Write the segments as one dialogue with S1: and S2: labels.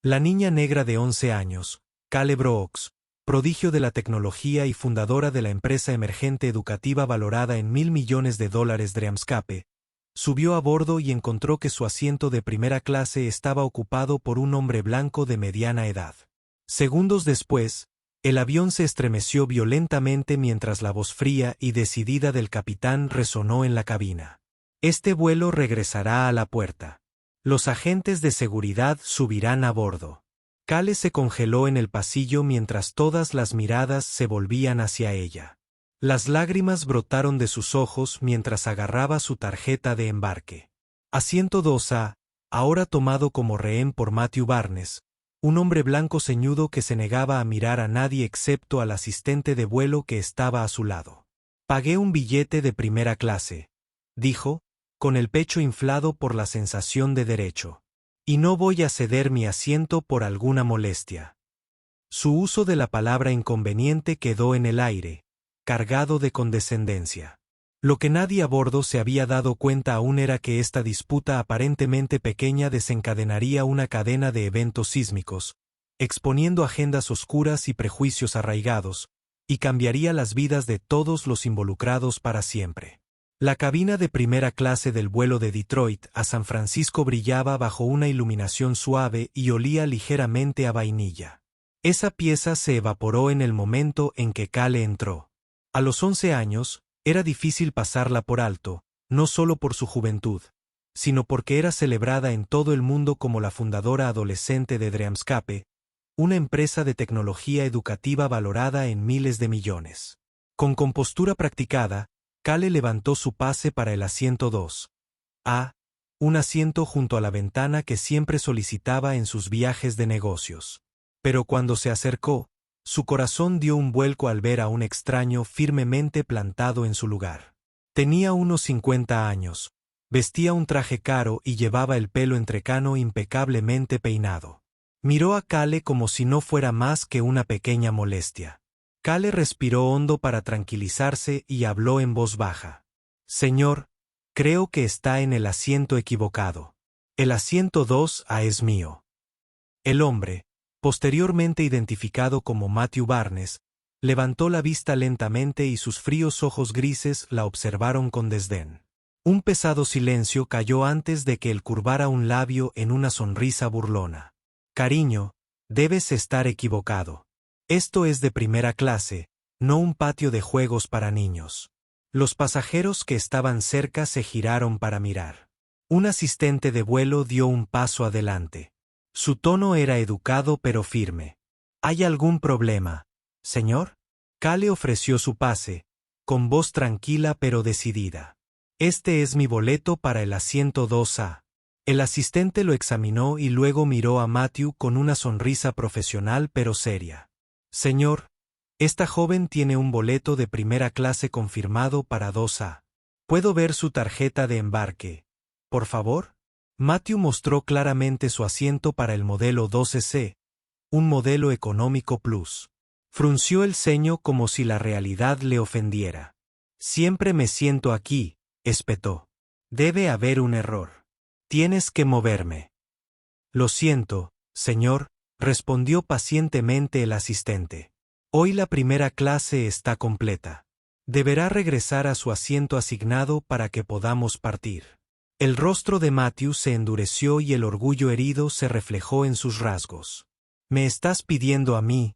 S1: La niña negra de 11 años, Kale Brooks, prodigio de la tecnología y fundadora de la empresa emergente educativa valorada en $1.000 millones Dreamscape, subió a bordo y encontró que su asiento de primera clase estaba ocupado por un hombre blanco de mediana edad. Segundos después, el avión se estremeció violentamente mientras la voz fría y decidida del capitán resonó en la cabina. Este vuelo regresará a la puerta. Los agentes de seguridad subirán a bordo. Kale se congeló en el pasillo mientras todas las miradas se volvían hacia ella. Las lágrimas brotaron de sus ojos mientras agarraba su tarjeta de embarque. Asiento 2A, ahora tomado como rehén por Matthew Barnes, un hombre blanco ceñudo que se negaba a mirar a nadie excepto al asistente de vuelo que estaba a su lado. Pagué un billete de primera clase, dijo, con el pecho inflado por la sensación de derecho. Y no voy a ceder mi asiento por alguna molestia. Su uso de la palabra inconveniente quedó en el aire, cargado de condescendencia. Lo que nadie a bordo se había dado cuenta aún era que esta disputa aparentemente pequeña desencadenaría una cadena de eventos sísmicos, exponiendo agendas oscuras y prejuicios arraigados, y cambiaría las vidas de todos los involucrados para siempre. La cabina de primera clase del vuelo de Detroit a San Francisco brillaba bajo una iluminación suave y olía ligeramente a vainilla. Esa pieza se evaporó en el momento en que Kale entró. A los 11 años, era difícil pasarla por alto, no solo por su juventud, sino porque era celebrada en todo el mundo como la fundadora adolescente de Dreamscape, una empresa de tecnología educativa valorada en miles de millones. Con compostura practicada, Kale levantó su pase para el asiento 2A, un asiento junto a la ventana que siempre solicitaba en sus viajes de negocios. Pero cuando se acercó, su corazón dio un vuelco al ver a un extraño firmemente plantado en su lugar. Tenía unos 50 años, vestía un traje caro y llevaba el pelo entrecano impecablemente peinado. Miró a Kale como si no fuera más que una pequeña molestia. Kale respiró hondo para tranquilizarse y habló en voz baja. Señor, creo que está en el asiento equivocado. El asiento 2A es mío. El hombre, posteriormente identificado como Matthew Barnes, levantó la vista lentamente y sus fríos ojos grises la observaron con desdén. Un pesado silencio cayó antes de que él curvara un labio en una sonrisa burlona. Cariño, debes estar equivocado. Esto es de primera clase, no un patio de juegos para niños. Los pasajeros que estaban cerca se giraron para mirar. Un asistente de vuelo dio un paso adelante. Su tono era educado pero firme. ¿Hay algún problema, señor? Kale ofreció su pase, con voz tranquila pero decidida. Este es mi boleto para el asiento 2A. El asistente lo examinó y luego miró a Matthew con una sonrisa profesional pero seria. Señor, esta joven tiene un boleto de primera clase confirmado para 2A. ¿Puedo ver su tarjeta de embarque, por favor? Matthew mostró claramente su asiento para el modelo 12C, un modelo económico plus. Frunció el ceño como si la realidad le ofendiera. Siempre me siento aquí, espetó. Debe haber un error. Tienes que moverme. Lo siento, señor, respondió pacientemente el asistente. Hoy la primera clase está completa. Deberá regresar a su asiento asignado para que podamos partir. El rostro de Matthew se endureció y el orgullo herido se reflejó en sus rasgos. ¿Me estás pidiendo a mí,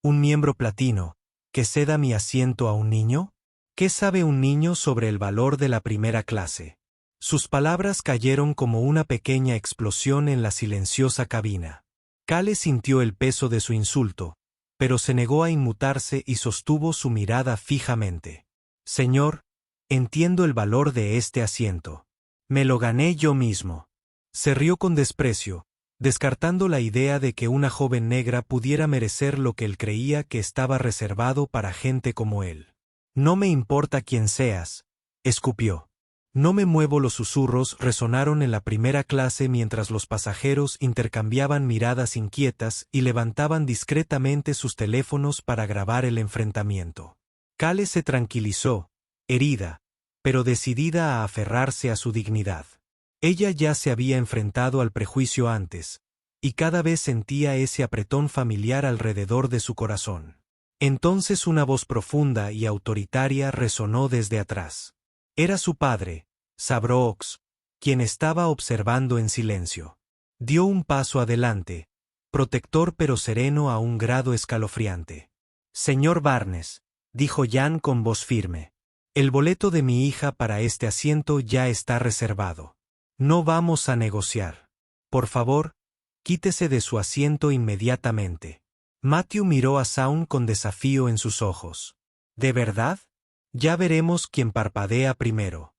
S1: un miembro platino, que ceda mi asiento a un niño? ¿Qué sabe un niño sobre el valor de la primera clase? Sus palabras cayeron como una pequeña explosión en la silenciosa cabina. Kale sintió el peso de su insulto, pero se negó a inmutarse y sostuvo su mirada fijamente. Señor, entiendo el valor de este asiento. Me lo gané yo mismo. Se rió con desprecio, descartando la idea de que una joven negra pudiera merecer lo que él creía que estaba reservado para gente como él. No me importa quién seas, escupió. No me muevo. Los susurros resonaron en la primera clase mientras los pasajeros intercambiaban miradas inquietas y levantaban discretamente sus teléfonos para grabar el enfrentamiento. Kale se tranquilizó, herida, pero decidida a aferrarse a su dignidad. Ella ya se había enfrentado al prejuicio antes, y cada vez sentía ese apretón familiar alrededor de su corazón. Entonces una voz profunda y autoritaria resonó desde atrás. Era su padre, Sabrooks, quien estaba observando en silencio. Dio un paso adelante, protector pero sereno a un grado escalofriante. «Señor Barnes», dijo Jan con voz firme, «el boleto de mi hija para este asiento ya está reservado. No vamos a negociar. Por favor, quítese de su asiento inmediatamente». Matthew miró a Shaun con desafío en sus ojos. ¿De verdad? Ya veremos quién parpadea primero.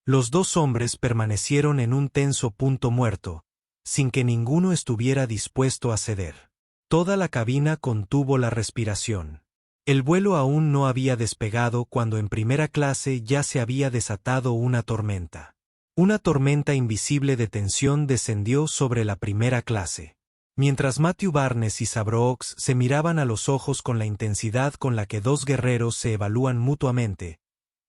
S1: Los dos hombres permanecieron en un tenso punto muerto, sin que ninguno estuviera dispuesto a ceder. Toda la cabina contuvo la respiración. El vuelo aún no había despegado cuando en primera clase ya se había desatado una tormenta. Una tormenta invisible de tensión descendió sobre la primera clase. Mientras Matthew Barnes y Sabrooks se miraban a los ojos con la intensidad con la que dos guerreros se evalúan mutuamente,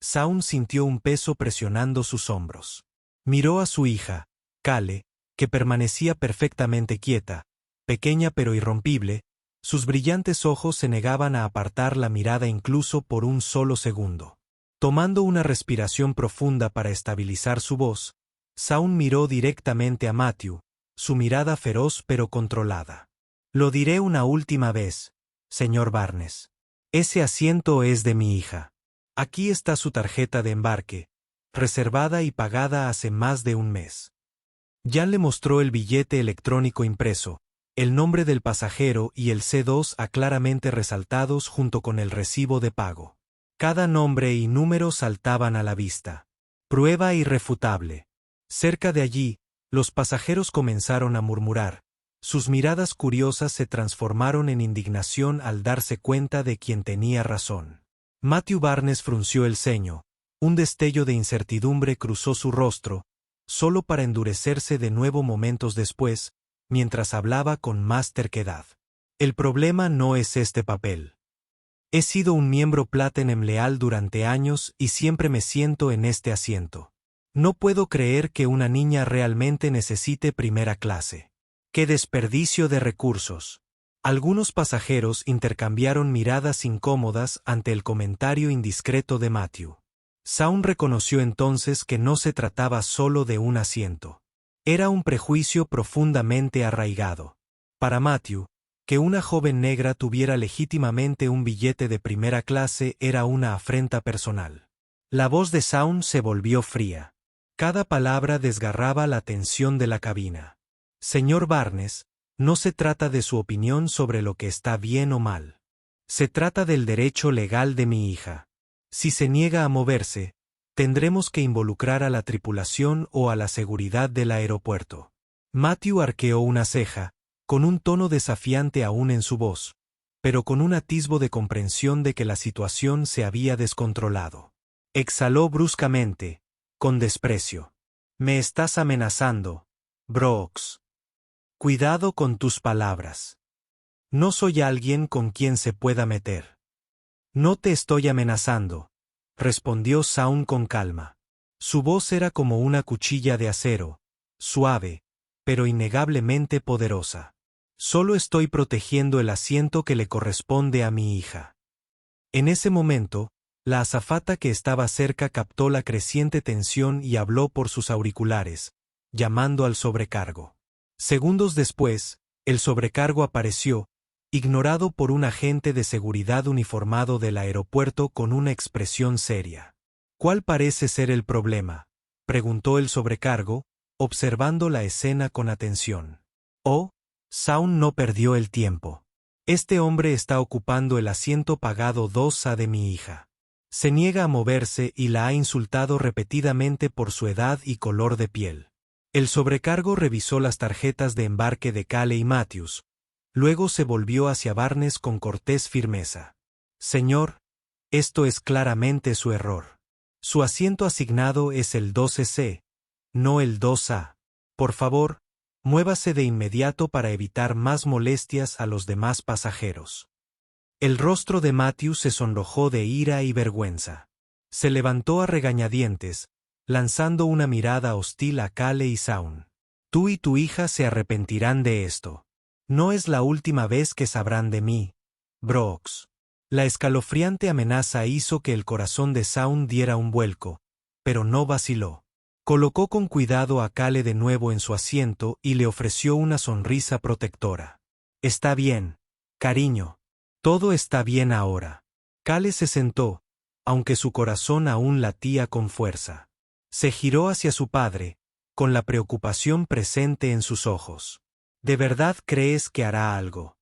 S1: Shaun sintió un peso presionando sus hombros. Miró a su hija, Kale, que permanecía perfectamente quieta, pequeña pero irrompible. Sus brillantes ojos se negaban a apartar la mirada incluso por un solo segundo. Tomando una respiración profunda para estabilizar su voz, Shaun miró directamente a Matthew, su mirada feroz pero controlada. «Lo diré una última vez, señor Barnes. Ese asiento es de mi hija. Aquí está su tarjeta de embarque, reservada y pagada hace más de un mes». Jan le mostró el billete electrónico impreso, el nombre del pasajero y el C2A claramente resaltados junto con el recibo de pago. Cada nombre y número saltaban a la vista. Prueba irrefutable. Cerca de allí, los pasajeros comenzaron a murmurar. Sus miradas curiosas se transformaron en indignación al darse cuenta de quién tenía razón. Matthew Barnes frunció el ceño. Un destello de incertidumbre cruzó su rostro, solo para endurecerse de nuevo momentos después, mientras hablaba con más terquedad. «El problema no es este papel. He sido un miembro Platinum leal durante años y siempre me siento en este asiento. No puedo creer que una niña realmente necesite primera clase. ¡Qué desperdicio de recursos!». Algunos pasajeros intercambiaron miradas incómodas ante el comentario indiscreto de Matthew. Shaun reconoció entonces que no se trataba solo de un asiento. Era un prejuicio profundamente arraigado. Para Matthew, que una joven negra tuviera legítimamente un billete de primera clase era una afrenta personal. La voz de Shaun se volvió fría. Cada palabra desgarraba la tensión de la cabina. «Señor Barnes, no se trata de su opinión sobre lo que está bien o mal. Se trata del derecho legal de mi hija. Si se niega a moverse, tendremos que involucrar a la tripulación o a la seguridad del aeropuerto». Matthew arqueó una ceja, con un tono desafiante aún en su voz, pero con un atisbo de comprensión de que la situación se había descontrolado. Exhaló bruscamente, con desprecio. «Me estás amenazando, Brooks. Cuidado con tus palabras. No soy alguien con quien se pueda meter». «No te estoy amenazando», respondió Shaun con calma. Su voz era como una cuchilla de acero, suave, pero innegablemente poderosa. «Solo estoy protegiendo el asiento que le corresponde a mi hija». En ese momento, la azafata que estaba cerca captó la creciente tensión y habló por sus auriculares, llamando al sobrecargo. Segundos después, el sobrecargo apareció, ignorado por un agente de seguridad uniformado del aeropuerto con una expresión seria. «¿Cuál parece ser el problema?», preguntó el sobrecargo, observando la escena con atención. «Oh», Shaun no perdió el tiempo. «Este hombre está ocupando el asiento pagado 2A de mi hija. Se niega a moverse y la ha insultado repetidamente por su edad y color de piel». El sobrecargo revisó las tarjetas de embarque de Kale y Matthews. Luego se volvió hacia Barnes con cortés firmeza. «Señor, esto es claramente su error. Su asiento asignado es el 12C, no el 2A. Por favor, muévase de inmediato para evitar más molestias a los demás pasajeros». El rostro de Matthew se sonrojó de ira y vergüenza. Se levantó a regañadientes, lanzando una mirada hostil a Kale y Shaun. Tú y tu hija se arrepentirán de esto. No es la última vez que sabrán de mí, Brooks. La escalofriante amenaza hizo que el corazón de Shaun diera un vuelco, pero no vaciló. Colocó con cuidado a Cale de nuevo en su asiento y le ofreció una sonrisa protectora. Está bien, cariño. Todo está bien ahora. Cale se sentó, aunque su corazón aún latía con fuerza. Se giró hacia su padre, con la preocupación presente en sus ojos. ¿De verdad crees que hará algo?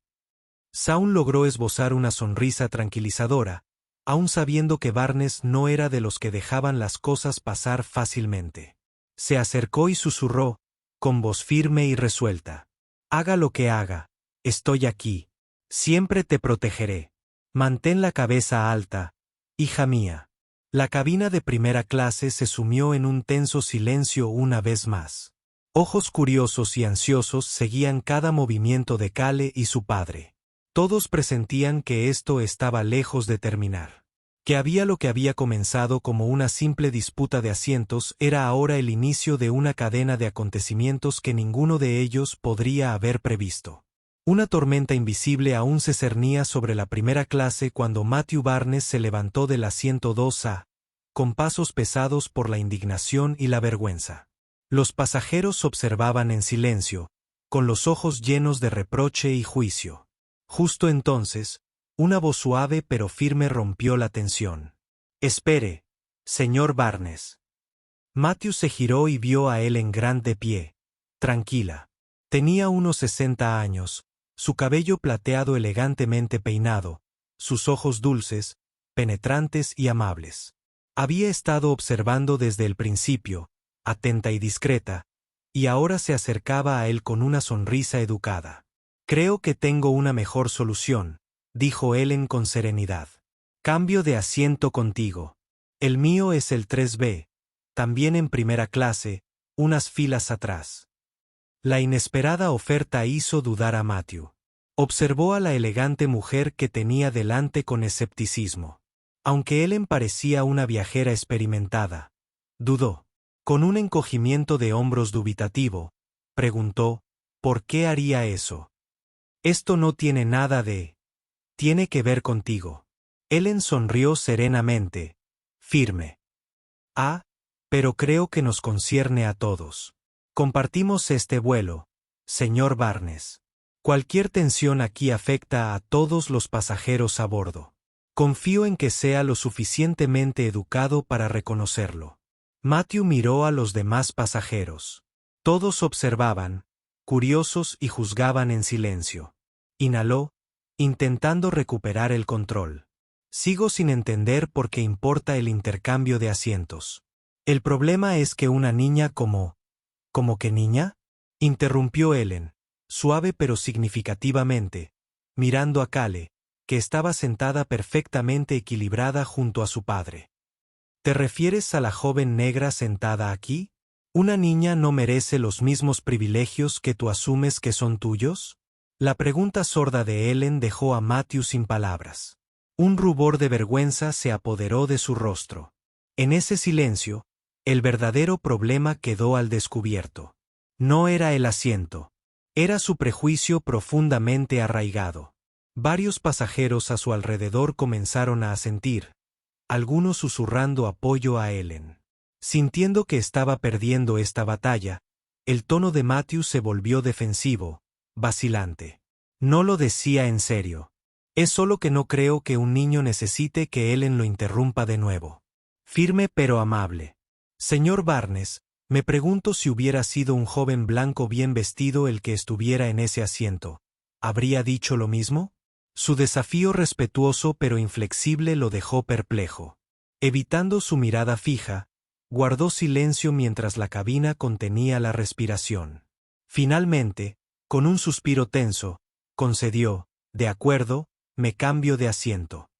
S1: Shaun logró esbozar una sonrisa tranquilizadora, aun sabiendo que Barnes no era de los que dejaban las cosas pasar fácilmente. Se acercó y susurró, con voz firme y resuelta. Haga lo que haga, estoy aquí. Siempre te protegeré. Mantén la cabeza alta, hija mía. La cabina de primera clase se sumió en un tenso silencio una vez más. Ojos curiosos y ansiosos seguían cada movimiento de Cale y su padre. Todos presentían que esto estaba lejos de terminar. Lo que había comenzado como una simple disputa de asientos era ahora el inicio de una cadena de acontecimientos que ninguno de ellos podría haber previsto. Una tormenta invisible aún se cernía sobre la primera clase cuando Matthew Barnes se levantó del asiento 2A, con pasos pesados por la indignación y la vergüenza. Los pasajeros observaban en silencio, con los ojos llenos de reproche y juicio. Justo entonces, una voz suave pero firme rompió la tensión. Espere, señor Barnes. Matthew se giró y vio a Ellen Grant de pie, tranquila. Tenía unos 60 años, su cabello plateado elegantemente peinado, sus ojos dulces, penetrantes y amables. Había estado observando desde el principio, atenta y discreta, y ahora se acercaba a él con una sonrisa educada. Creo que tengo una mejor solución, dijo Ellen con serenidad. Cambio de asiento contigo. El mío es el 3B, también en primera clase, unas filas atrás. La inesperada oferta hizo dudar a Matthew. Observó a la elegante mujer que tenía delante con escepticismo. Aunque Ellen parecía una viajera experimentada, dudó. Con un encogimiento de hombros dubitativo, preguntó, ¿por qué haría eso? Esto no tiene nada de... Tiene que ver contigo. Ellen sonrió serenamente, firme. Ah, pero creo que nos concierne a todos. Compartimos este vuelo, señor Barnes. Cualquier tensión aquí afecta a todos los pasajeros a bordo. Confío en que sea lo suficientemente educado para reconocerlo. Matthew miró a los demás pasajeros. Todos observaban, curiosos y juzgaban en silencio. Inhaló, intentando recuperar el control. Sigo sin entender por qué importa el intercambio de asientos. El problema es que una niña como... ¿Cómo que niña? Interrumpió Ellen, suave pero significativamente, mirando a Cale, que estaba sentada perfectamente equilibrada junto a su padre. ¿Te refieres a la joven negra sentada aquí? ¿Una niña no merece los mismos privilegios que tú asumes que son tuyos? La pregunta sorda de Ellen dejó a Matthew sin palabras. Un rubor de vergüenza se apoderó de su rostro. En ese silencio, el verdadero problema quedó al descubierto. No era el asiento. Era su prejuicio profundamente arraigado. Varios pasajeros a su alrededor comenzaron a asentir, algunos susurrando apoyo a Ellen. Sintiendo que estaba perdiendo esta batalla, el tono de Matthew se volvió defensivo, vacilante. No lo decía en serio. Es solo que no creo que un niño necesite que Ellen lo interrumpa de nuevo. Firme pero amable. Señor Barnes, me pregunto si hubiera sido un joven blanco bien vestido el que estuviera en ese asiento. ¿Habría dicho lo mismo? Su desafío respetuoso pero inflexible lo dejó perplejo. Evitando su mirada fija, guardó silencio mientras la cabina contenía la respiración. Finalmente, con un suspiro tenso, concedió, de acuerdo, me cambio de asiento.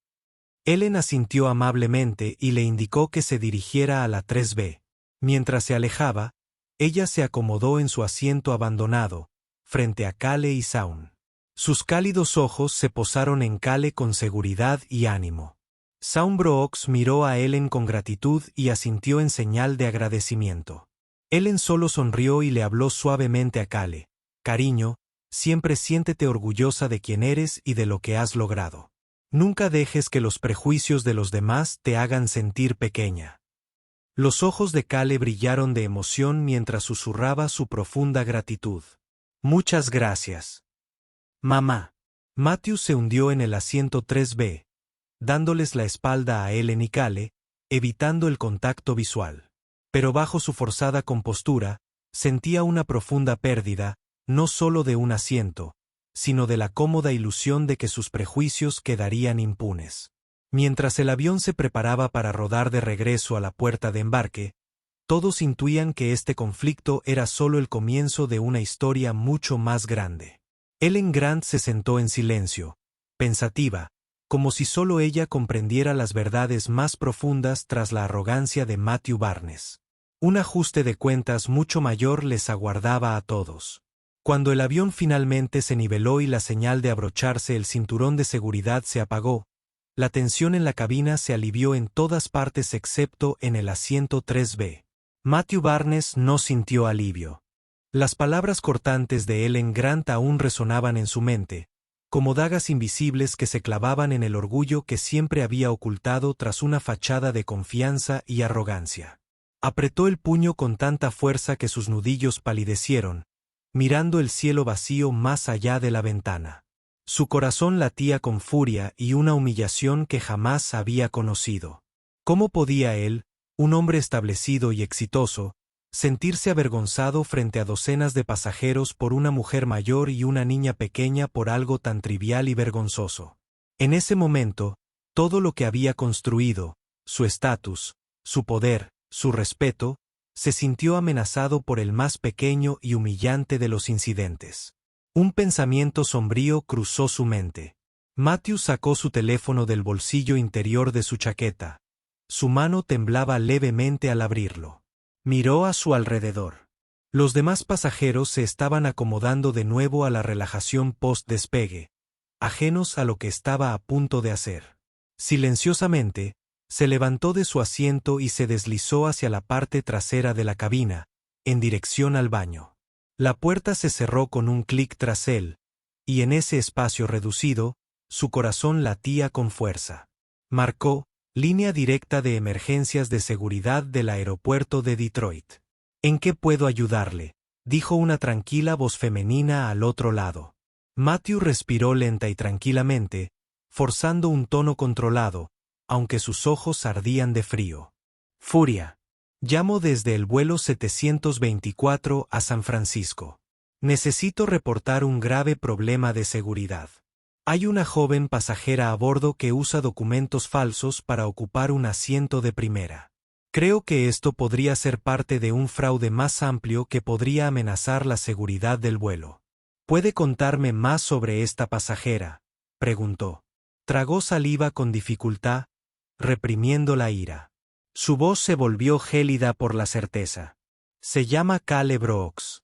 S1: Ellen asintió amablemente y le indicó que se dirigiera a la 3B. Mientras se alejaba, ella se acomodó en su asiento abandonado, frente a Cale y Shaun. Sus cálidos ojos se posaron en Cale con seguridad y ánimo. Shaun Brooks miró a Ellen con gratitud y asintió en señal de agradecimiento. Ellen solo sonrió y le habló suavemente a Cale. Cariño, siempre siéntete orgullosa de quién eres y de lo que has logrado. Nunca dejes que los prejuicios de los demás te hagan sentir pequeña. Los ojos de Cale brillaron de emoción mientras susurraba su profunda gratitud. Muchas gracias. Mamá. Matthew se hundió en el asiento 3B, dándoles la espalda a Ellen y Cale, evitando el contacto visual. Pero bajo su forzada compostura, sentía una profunda pérdida, no solo de un asiento, sino de la cómoda ilusión de que sus prejuicios quedarían impunes. Mientras el avión se preparaba para rodar de regreso a la puerta de embarque, todos intuían que este conflicto era solo el comienzo de una historia mucho más grande. Ellen Grant se sentó en silencio, pensativa, como si solo ella comprendiera las verdades más profundas tras la arrogancia de Matthew Barnes. Un ajuste de cuentas mucho mayor les aguardaba a todos. Cuando el avión finalmente se niveló y la señal de abrocharse el cinturón de seguridad se apagó, la tensión en la cabina se alivió en todas partes excepto en el asiento 3B. Matthew Barnes no sintió alivio. Las palabras cortantes de Ellen Grant aún resonaban en su mente, como dagas invisibles que se clavaban en el orgullo que siempre había ocultado tras una fachada de confianza y arrogancia. Apretó el puño con tanta fuerza que sus nudillos palidecieron, mirando el cielo vacío más allá de la ventana. Su corazón latía con furia y una humillación que jamás había conocido. ¿Cómo podía él, un hombre establecido y exitoso, sentirse avergonzado frente a docenas de pasajeros por una mujer mayor y una niña pequeña por algo tan trivial y vergonzoso? En ese momento, todo lo que había construido, su estatus, su poder, su respeto, se sintió amenazado por el más pequeño y humillante de los incidentes. Un pensamiento sombrío cruzó su mente. Matthew sacó su teléfono del bolsillo interior de su chaqueta. Su mano temblaba levemente al abrirlo. Miró a su alrededor. Los demás pasajeros se estaban acomodando de nuevo a la relajación post-despegue, ajenos a lo que estaba a punto de hacer. Silenciosamente, se levantó de su asiento y se deslizó hacia la parte trasera de la cabina, en dirección al baño. La puerta se cerró con un clic tras él, y en ese espacio reducido, su corazón latía con fuerza. Marcó, línea directa de emergencias de seguridad del aeropuerto de Detroit. ¿En qué puedo ayudarle?, dijo una tranquila voz femenina al otro lado. Matthew respiró lenta y tranquilamente, forzando un tono controlado, aunque sus ojos ardían de frío. Furia. Llamo desde el vuelo 724 a San Francisco. Necesito reportar un grave problema de seguridad. Hay una joven pasajera a bordo que usa documentos falsos para ocupar un asiento de primera. Creo que esto podría ser parte de un fraude más amplio que podría amenazar la seguridad del vuelo. ¿Puede contarme más sobre esta pasajera?, preguntó. Tragó saliva con dificultad, reprimiendo la ira. Su voz se volvió gélida por la certeza. Se llama Cale Brooks.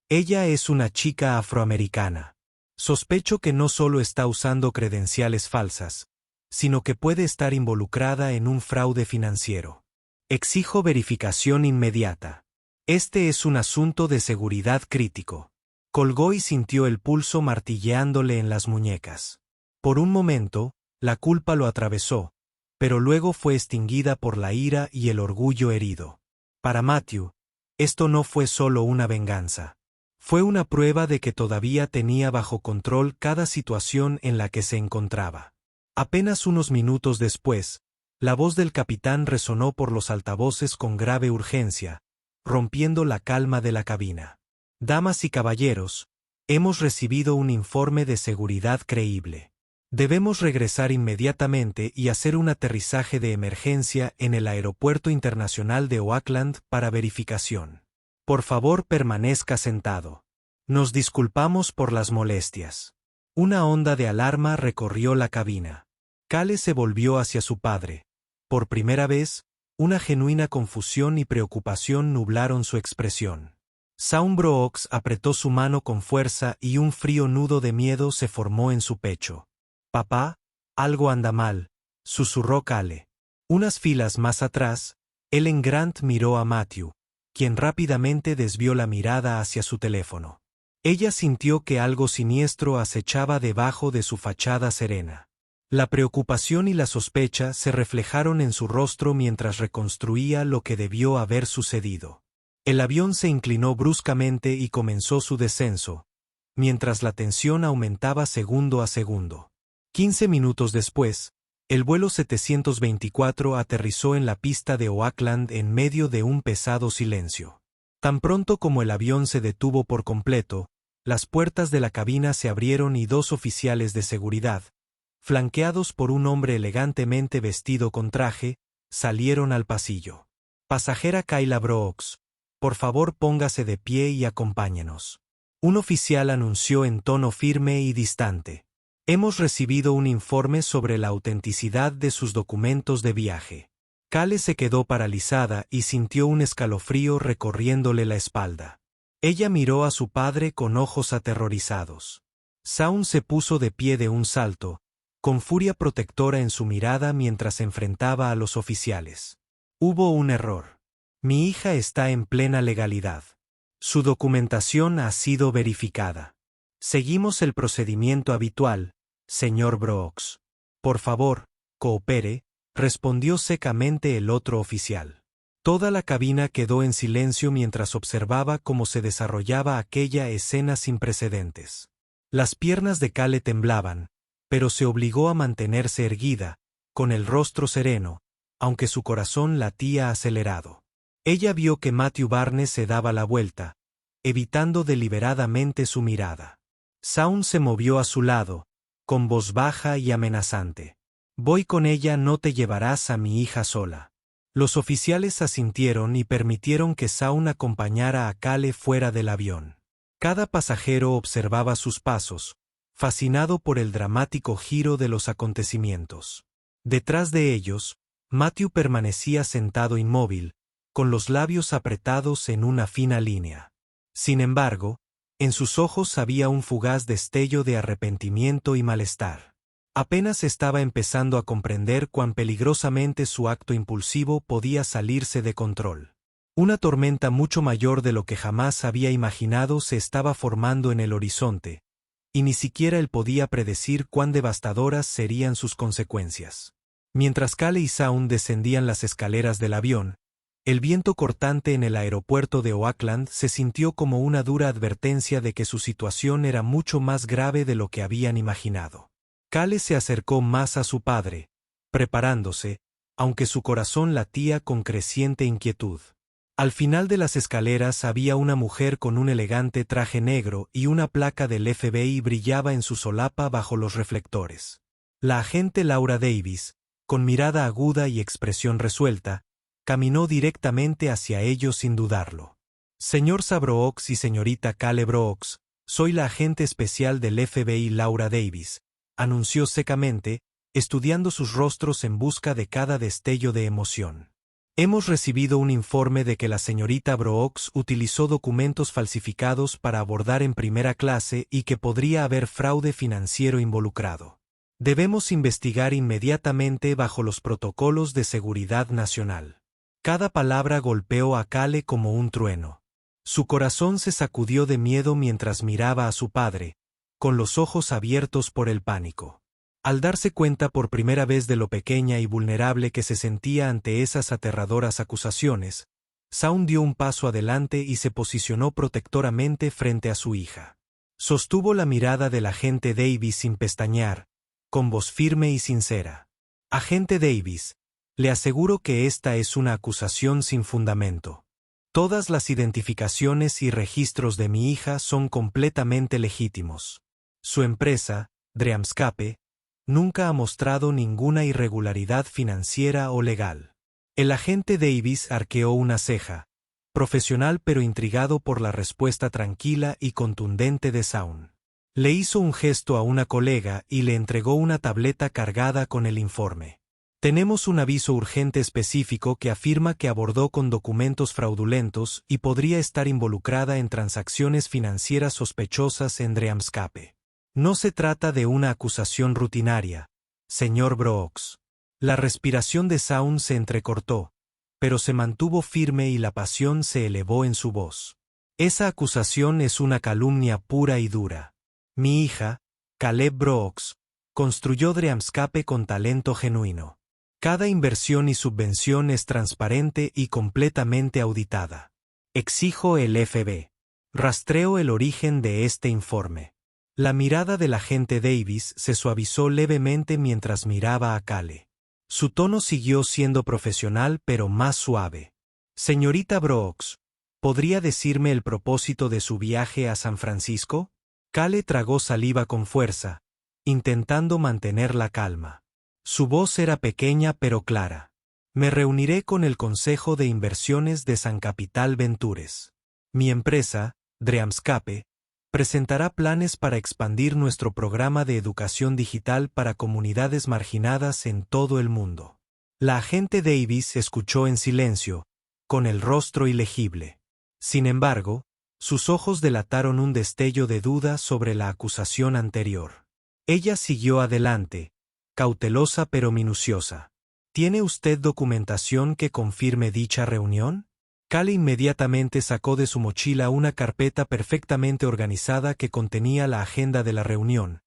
S1: Ella es una chica afroamericana. Sospecho que no solo está usando credenciales falsas, sino que puede estar involucrada en un fraude financiero. Exijo verificación inmediata. Este es un asunto de seguridad crítico. Colgó y sintió el pulso martilleándole en las muñecas. Por un momento, la culpa lo atravesó, pero luego fue extinguida por la ira y el orgullo herido. Para Matthew, esto no fue solo una venganza. Fue una prueba de que todavía tenía bajo control cada situación en la que se encontraba. Apenas unos minutos después, la voz del capitán resonó por los altavoces con grave urgencia, rompiendo la calma de la cabina. Damas y caballeros, hemos recibido un informe de seguridad creíble. Debemos regresar inmediatamente y hacer un aterrizaje de emergencia en el Aeropuerto Internacional de Oakland para verificación. Por favor, permanezca sentado. Nos disculpamos por las molestias. Una onda de alarma recorrió la cabina. Cale se volvió hacia su padre. Por primera vez, una genuina confusión y preocupación nublaron su expresión. Saun Brooks apretó su mano con fuerza y un frío nudo de miedo se formó en su pecho. Papá, algo anda mal, susurró Cale. Unas filas más atrás, Ellen Grant miró a Matthew, quien rápidamente desvió la mirada hacia su teléfono. Ella sintió que algo siniestro acechaba debajo de su fachada serena. La preocupación y la sospecha se reflejaron en su rostro mientras reconstruía lo que debió haber sucedido. El avión se inclinó bruscamente y comenzó su descenso, mientras la tensión aumentaba segundo a segundo. 15 minutos después, el vuelo 724 aterrizó en la pista de Oakland en medio de un pesado silencio. Tan pronto como el avión se detuvo por completo, las puertas de la cabina se abrieron y dos oficiales de seguridad, flanqueados por un hombre elegantemente vestido con traje, salieron al pasillo. Pasajera Kayla Brooks, por favor póngase de pie y acompáñenos. Un oficial anunció en tono firme y distante. Hemos recibido un informe sobre la autenticidad de sus documentos de viaje. Kale se quedó paralizada y sintió un escalofrío recorriéndole la espalda. Ella miró a su padre con ojos aterrorizados. Shaun se puso de pie de un salto, con furia protectora en su mirada mientras se enfrentaba a los oficiales. Hubo un error. Mi hija está en plena legalidad. Su documentación ha sido verificada. Seguimos el procedimiento habitual, señor Brooks. Por favor, coopere, respondió secamente el otro oficial. Toda la cabina quedó en silencio mientras observaba cómo se desarrollaba aquella escena sin precedentes. Las piernas de Kale temblaban, pero se obligó a mantenerse erguida, con el rostro sereno, aunque su corazón latía acelerado. Ella vio que Matthew Barnes se daba la vuelta, evitando deliberadamente su mirada. Shaun se movió a su lado, con voz baja y amenazante. Voy con ella, no te llevarás a mi hija sola. Los oficiales asintieron y permitieron que Shaun acompañara a Kale fuera del avión. Cada pasajero observaba sus pasos, fascinado por el dramático giro de los acontecimientos. Detrás de ellos, Matthew permanecía sentado inmóvil, con los labios apretados en una fina línea. Sin embargo, en sus ojos había un fugaz destello de arrepentimiento y malestar. Apenas estaba empezando a comprender cuán peligrosamente su acto impulsivo podía salirse de control. Una tormenta mucho mayor de lo que jamás había imaginado se estaba formando en el horizonte, y ni siquiera él podía predecir cuán devastadoras serían sus consecuencias. Mientras Kale y Shaun descendían las escaleras del avión, el viento cortante en el aeropuerto de Oakland se sintió como una dura advertencia de que su situación era mucho más grave de lo que habían imaginado. Kale se acercó más a su padre, preparándose, aunque su corazón latía con creciente inquietud. Al final de las escaleras había una mujer con un elegante traje negro y una placa del FBI brillaba en su solapa bajo los reflectores. La agente Laura Davis, con mirada aguda y expresión resuelta, caminó directamente hacia ellos sin dudarlo. Señor Brooks y señorita Kale Brooks, soy la agente especial del FBI Laura Davis, anunció secamente, estudiando sus rostros en busca de cada destello de emoción. Hemos recibido un informe de que la señorita Brooks utilizó documentos falsificados para abordar en primera clase y que podría haber fraude financiero involucrado. Debemos investigar inmediatamente bajo los protocolos de seguridad nacional. Cada palabra golpeó a Kale como un trueno. Su corazón se sacudió de miedo mientras miraba a su padre, con los ojos abiertos por el pánico. Al darse cuenta por primera vez de lo pequeña y vulnerable que se sentía ante esas aterradoras acusaciones, Shaun dio un paso adelante y se posicionó protectoramente frente a su hija. Sostuvo la mirada del agente Davis sin pestañear, con voz firme y sincera. Agente Davis, le aseguro que esta es una acusación sin fundamento. Todas las identificaciones y registros de mi hija son completamente legítimos. Su empresa, Dreamscape, nunca ha mostrado ninguna irregularidad financiera o legal. El agente Davis arqueó una ceja, profesional pero intrigado por la respuesta tranquila y contundente de Shaun. Le hizo un gesto a una colega y le entregó una tableta cargada con el informe. Tenemos un aviso urgente específico que afirma que abordó con documentos fraudulentos y podría estar involucrada en transacciones financieras sospechosas en Dreamscape. No se trata de una acusación rutinaria, señor Brooks. La respiración de Shaun se entrecortó, pero se mantuvo firme y la pasión se elevó en su voz. Esa acusación es una calumnia pura y dura. Mi hija, Caleb Brooks, construyó Dreamscape con talento genuino. Cada inversión y subvención es transparente y completamente auditada. Exijo el FB. Rastreo el origen de este informe. La mirada del agente Davis se suavizó levemente mientras miraba a Cale. Su tono siguió siendo profesional pero más suave. Señorita Brooks, ¿podría decirme el propósito de su viaje a San Francisco? Cale tragó saliva con fuerza, intentando mantener la calma. Su voz era pequeña pero clara. Me reuniré con el Consejo de Inversiones de San Capital Ventures. Mi empresa, Dreamscape, presentará planes para expandir nuestro programa de educación digital para comunidades marginadas en todo el mundo. La agente Davis escuchó en silencio, con el rostro ilegible. Sin embargo, sus ojos delataron un destello de duda sobre la acusación anterior. Ella siguió adelante, cautelosa pero minuciosa. ¿Tiene usted documentación que confirme dicha reunión? Cale inmediatamente sacó de su mochila una carpeta perfectamente organizada que contenía la agenda de la reunión,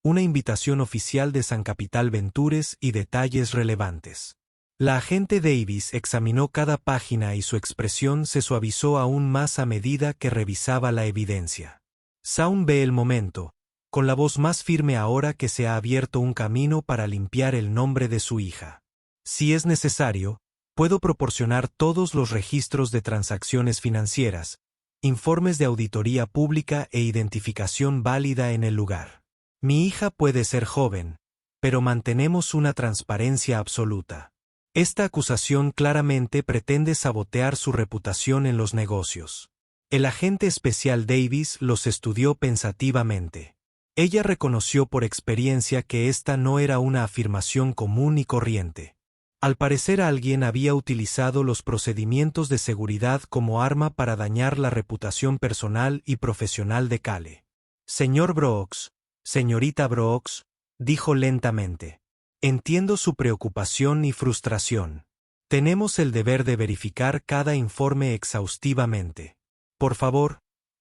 S1: una invitación oficial de San Capital Ventures y detalles relevantes. La agente Davis examinó cada página y su expresión se suavizó aún más a medida que revisaba la evidencia. Saun ve el momento, con la voz más firme ahora que se ha abierto un camino para limpiar el nombre de su hija. Si es necesario, puedo proporcionar todos los registros de transacciones financieras, informes de auditoría pública e identificación válida en el lugar. Mi hija puede ser joven, pero mantenemos una transparencia absoluta. Esta acusación claramente pretende sabotear su reputación en los negocios. El agente especial Davis los estudió pensativamente. Ella reconoció por experiencia que esta no era una afirmación común y corriente. Al parecer alguien había utilizado los procedimientos de seguridad como arma para dañar la reputación personal y profesional de Cale. Señor Brooks, señorita Brooks, dijo lentamente. Entiendo su preocupación y frustración. Tenemos el deber de verificar cada informe exhaustivamente. Por favor,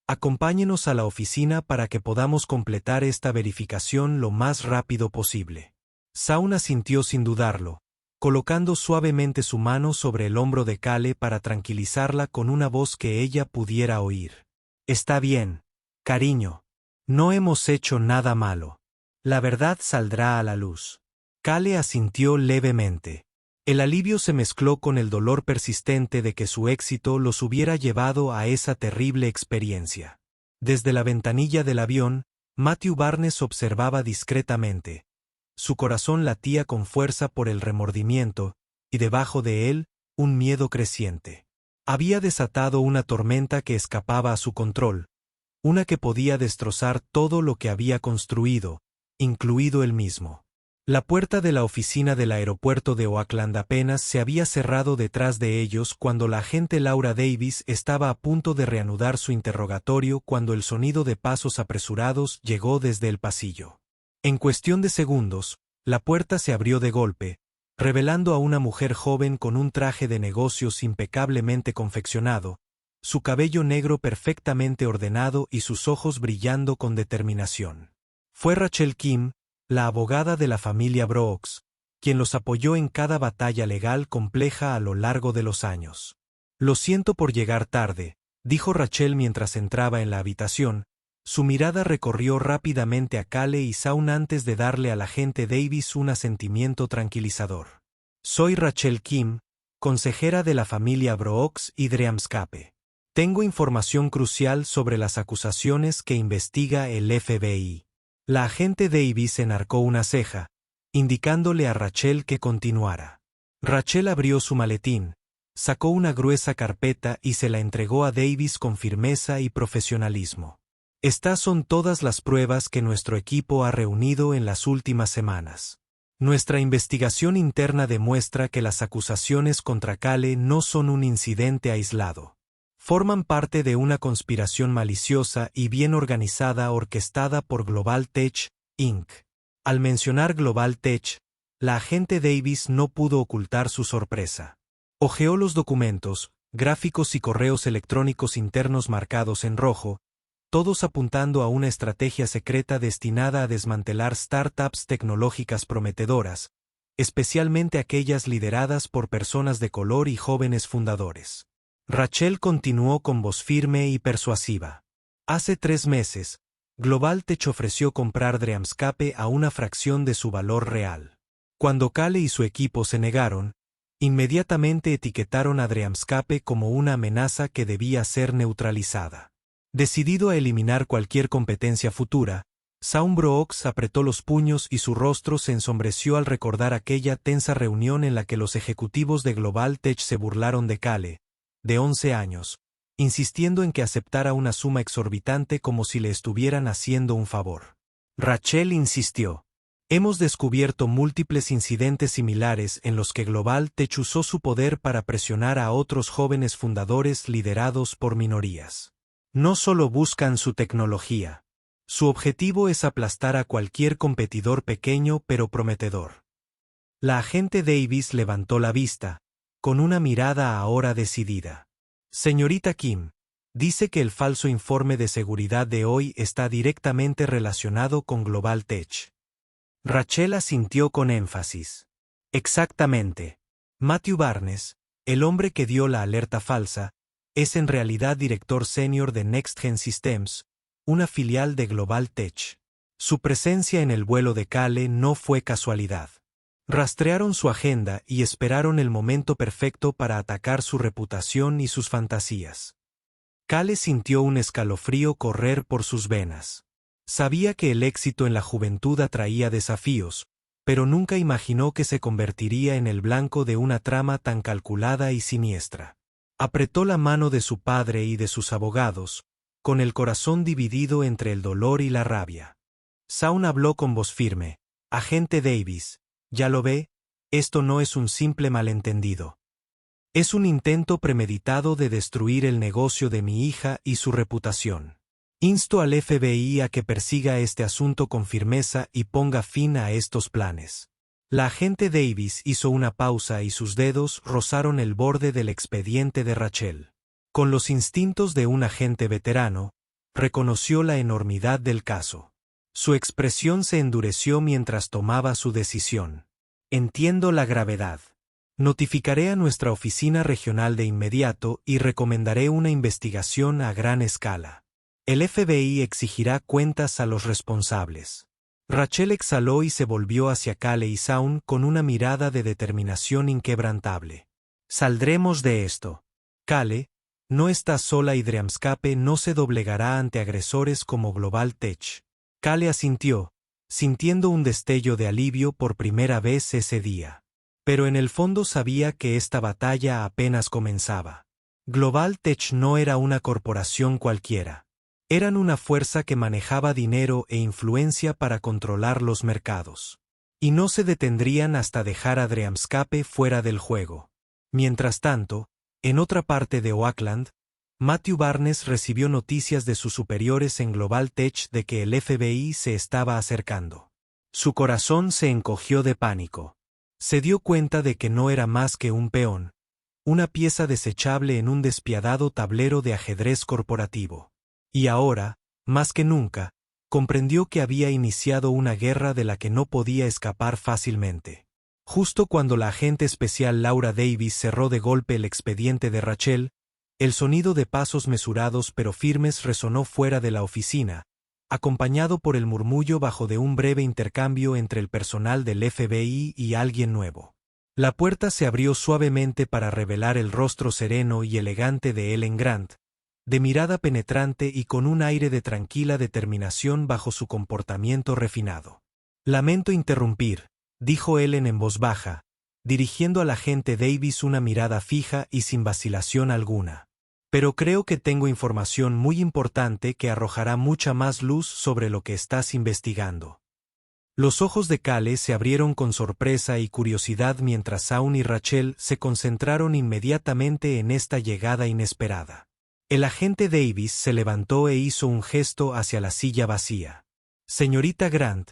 S1: acompáñenos a la oficina para que podamos completar esta verificación lo más rápido posible. Saun asintió sin dudarlo, colocando suavemente su mano sobre el hombro de Cale para tranquilizarla con una voz que ella pudiera oír. Está bien, cariño. No hemos hecho nada malo. La verdad saldrá a la luz. Cale asintió levemente. El alivio se mezcló con el dolor persistente de que su éxito los hubiera llevado a esa terrible experiencia. Desde la ventanilla del avión, Matthew Barnes observaba discretamente. Su corazón latía con fuerza por el remordimiento, y debajo de él, un miedo creciente. Había desatado una tormenta que escapaba a su control, una que podía destrozar todo lo que había construido, incluido él mismo. La puerta de la oficina del aeropuerto de Oakland apenas se había cerrado detrás de ellos cuando la agente Laura Davis estaba a punto de reanudar su interrogatorio cuando el sonido de pasos apresurados llegó desde el pasillo. En cuestión de segundos, la puerta se abrió de golpe, revelando a una mujer joven con un traje de negocios impecablemente confeccionado, su cabello negro perfectamente ordenado y sus ojos brillando con determinación. Fue Rachel Kim, la abogada de la familia Brooks, quien los apoyó en cada batalla legal compleja a lo largo de los años. Lo siento por llegar tarde, dijo Rachel mientras entraba en la habitación. Su mirada recorrió rápidamente a Cale y Saun antes de darle al agente Davis un asentimiento tranquilizador. Soy Rachel Kim, consejera de la familia Brooks y Dreamscape. Tengo información crucial sobre las acusaciones que investiga el FBI. La agente Davis enarcó una ceja, indicándole a Rachel que continuara. Rachel abrió su maletín, sacó una gruesa carpeta y se la entregó a Davis con firmeza y profesionalismo. Estas son todas las pruebas que nuestro equipo ha reunido en las últimas semanas. Nuestra investigación interna demuestra que las acusaciones contra Cale no son un incidente aislado. Forman parte de una conspiración maliciosa y bien organizada orquestada por Global Tech, Inc. Al mencionar Global Tech, la agente Davis no pudo ocultar su sorpresa. Hojeó los documentos, gráficos y correos electrónicos internos marcados en rojo, todos apuntando a una estrategia secreta destinada a desmantelar startups tecnológicas prometedoras, especialmente aquellas lideradas por personas de color y jóvenes fundadores. Rachel continuó con voz firme y persuasiva. Hace 3 meses, Global Tech ofreció comprar Dreamscape a una fracción de su valor real. Cuando Cale y su equipo se negaron, inmediatamente etiquetaron a Dreamscape como una amenaza que debía ser neutralizada. Decidido a eliminar cualquier competencia futura, Shaun Brooks apretó los puños y su rostro se ensombreció al recordar aquella tensa reunión en la que los ejecutivos de Global Tech se burlaron de Cale, de 11 años, insistiendo en que aceptara una suma exorbitante como si le estuvieran haciendo un favor. Rachel insistió. Hemos descubierto múltiples incidentes similares en los que Global Tech usó su poder para presionar a otros jóvenes fundadores liderados por minorías. No solo buscan su tecnología. Su objetivo es aplastar a cualquier competidor pequeño pero prometedor. La agente Davis levantó la vista, con una mirada ahora decidida. Señorita Kim, dice que el falso informe de seguridad de hoy está directamente relacionado con Global Tech. Rachel asintió con énfasis. Exactamente. Matthew Barnes, el hombre que dio la alerta falsa, es en realidad director senior de NextGen Systems, una filial de Global Tech. Su presencia en el vuelo de Cale no fue casualidad. Rastrearon su agenda y esperaron el momento perfecto para atacar su reputación y sus fantasías. Cale sintió un escalofrío correr por sus venas. Sabía que el éxito en la juventud atraía desafíos, pero nunca imaginó que se convertiría en el blanco de una trama tan calculada y siniestra. Apretó la mano de su padre y de sus abogados, con el corazón dividido entre el dolor y la rabia. Shaun habló con voz firme. Agente Davis, ya lo ve, esto no es un simple malentendido. Es un intento premeditado de destruir el negocio de mi hija y su reputación. Insto al FBI a que persiga este asunto con firmeza y ponga fin a estos planes. La agente Davis hizo una pausa y sus dedos rozaron el borde del expediente de Rachel. Con los instintos de un agente veterano, reconoció la enormidad del caso. Su expresión se endureció mientras tomaba su decisión. Entiendo la gravedad. Notificaré a nuestra oficina regional de inmediato y recomendaré una investigación a gran escala. El FBI exigirá cuentas a los responsables. Rachel exhaló y se volvió hacia Cale y Shaun con una mirada de determinación inquebrantable. Saldremos de esto. Cale, no estás sola y Dreamscape no se doblegará ante agresores como Global Tech. Cale asintió, sintiendo un destello de alivio por primera vez ese día. Pero en el fondo sabía que esta batalla apenas comenzaba. Global Tech no era una corporación cualquiera. Eran una fuerza que manejaba dinero e influencia para controlar los mercados. Y no se detendrían hasta dejar a Dreamscape fuera del juego. Mientras tanto, en otra parte de Oakland, Matthew Barnes recibió noticias de sus superiores en Global Tech de que el FBI se estaba acercando. Su corazón se encogió de pánico. Se dio cuenta de que no era más que un peón, una pieza desechable en un despiadado tablero de ajedrez corporativo. Y ahora, más que nunca, comprendió que había iniciado una guerra de la que no podía escapar fácilmente. Justo cuando la agente especial Laura Davis cerró de golpe el expediente de Rachel, el sonido de pasos mesurados pero firmes resonó fuera de la oficina, acompañado por el murmullo bajo de un breve intercambio entre el personal del FBI y alguien nuevo. La puerta se abrió suavemente para revelar el rostro sereno y elegante de Ellen Grant, de mirada penetrante y con un aire de tranquila determinación bajo su comportamiento refinado. Lamento interrumpir, dijo Ellen en voz baja, dirigiendo al agente Davis una mirada fija y sin vacilación alguna. Pero creo que tengo información muy importante que arrojará mucha más luz sobre lo que estás investigando. Los ojos de Cale se abrieron con sorpresa y curiosidad mientras Shaun y Rachel se concentraron inmediatamente en esta llegada inesperada. El agente Davis se levantó e hizo un gesto hacia la silla vacía. Señorita Grant,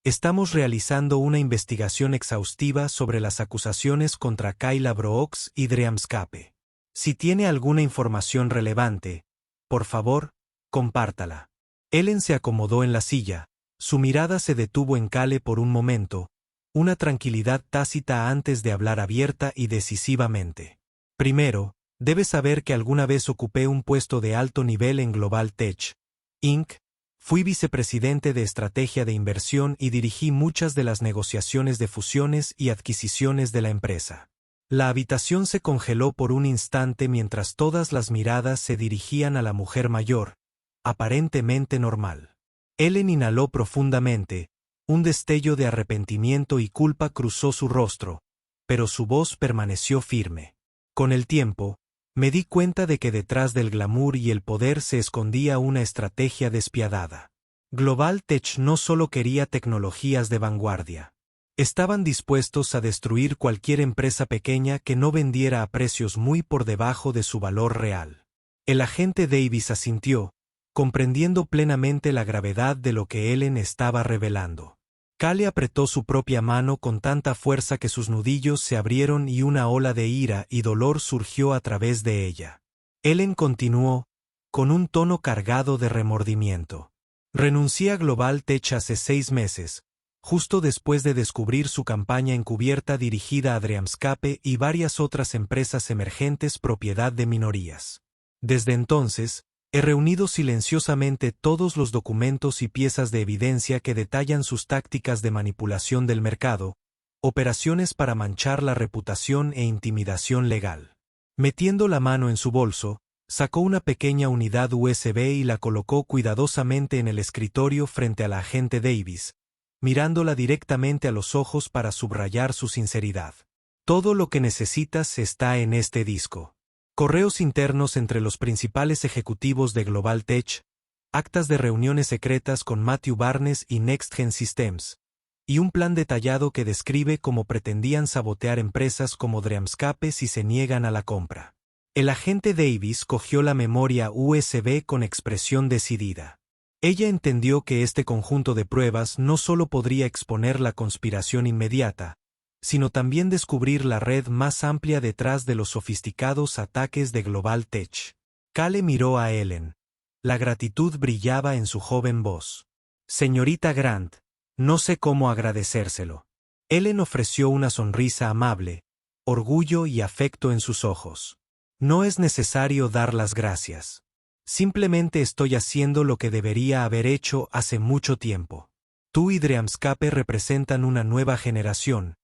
S1: Estamos realizando una investigación exhaustiva sobre las acusaciones contra Kayla Brooks y Dreamscape. Si tiene alguna información relevante, por favor, compártala. Ellen se acomodó en la silla, su mirada se detuvo en Kale por un momento, una tranquilidad tácita antes de hablar abierta y decisivamente. Primero, debes saber que alguna vez ocupé un puesto de alto nivel en Global Tech, Inc. Fui vicepresidente de estrategia de inversión y dirigí muchas de las negociaciones de fusiones y adquisiciones de la empresa. La habitación se congeló por un instante mientras todas las miradas se dirigían a la mujer mayor, aparentemente normal. Ellen inhaló profundamente, un destello de arrepentimiento y culpa cruzó su rostro, pero su voz permaneció firme. Con el tiempo, me di cuenta de que detrás del glamour y el poder se escondía una estrategia despiadada. Global Tech no solo quería tecnologías de vanguardia. Estaban dispuestos a destruir cualquier empresa pequeña que no vendiera a precios muy por debajo de su valor real. El agente Davis asintió, comprendiendo plenamente la gravedad de lo que Ellen estaba revelando. Kale apretó su propia mano con tanta fuerza que sus nudillos se abrieron y una ola de ira y dolor surgió a través de ella. Ellen continuó, con un tono cargado de remordimiento. Renuncié a Global Tech hace 6 meses, justo después de descubrir su campaña encubierta dirigida a Dreamscape y varias otras empresas emergentes propiedad de minorías. Desde entonces, he reunido silenciosamente todos los documentos y piezas de evidencia que detallan sus tácticas de manipulación del mercado, operaciones para manchar la reputación e intimidación legal. Metiendo la mano en su bolso, sacó una pequeña unidad USB y la colocó cuidadosamente en el escritorio frente a la agente Davis, mirándola directamente a los ojos para subrayar su sinceridad. Todo lo que necesitas está en este disco. Correos internos entre los principales ejecutivos de Global Tech, actas de reuniones secretas con Matthew Barnes y NextGen Systems, y un plan detallado que describe cómo pretendían sabotear empresas como Dreamscape si se niegan a la compra. El agente Davis cogió la memoria USB con expresión decidida. Ella entendió que este conjunto de pruebas no solo podría exponer la conspiración inmediata, sino también descubrir la red más amplia detrás de los sofisticados ataques de Global Tech. Kale miró a Ellen. La gratitud brillaba en su joven voz. Señorita Grant, no sé cómo agradecérselo. Ellen ofreció una sonrisa amable, orgullo y afecto en sus ojos. No es necesario dar las gracias. Simplemente estoy haciendo lo que debería haber hecho hace mucho tiempo. Tú y Dreamscape representan una nueva generación,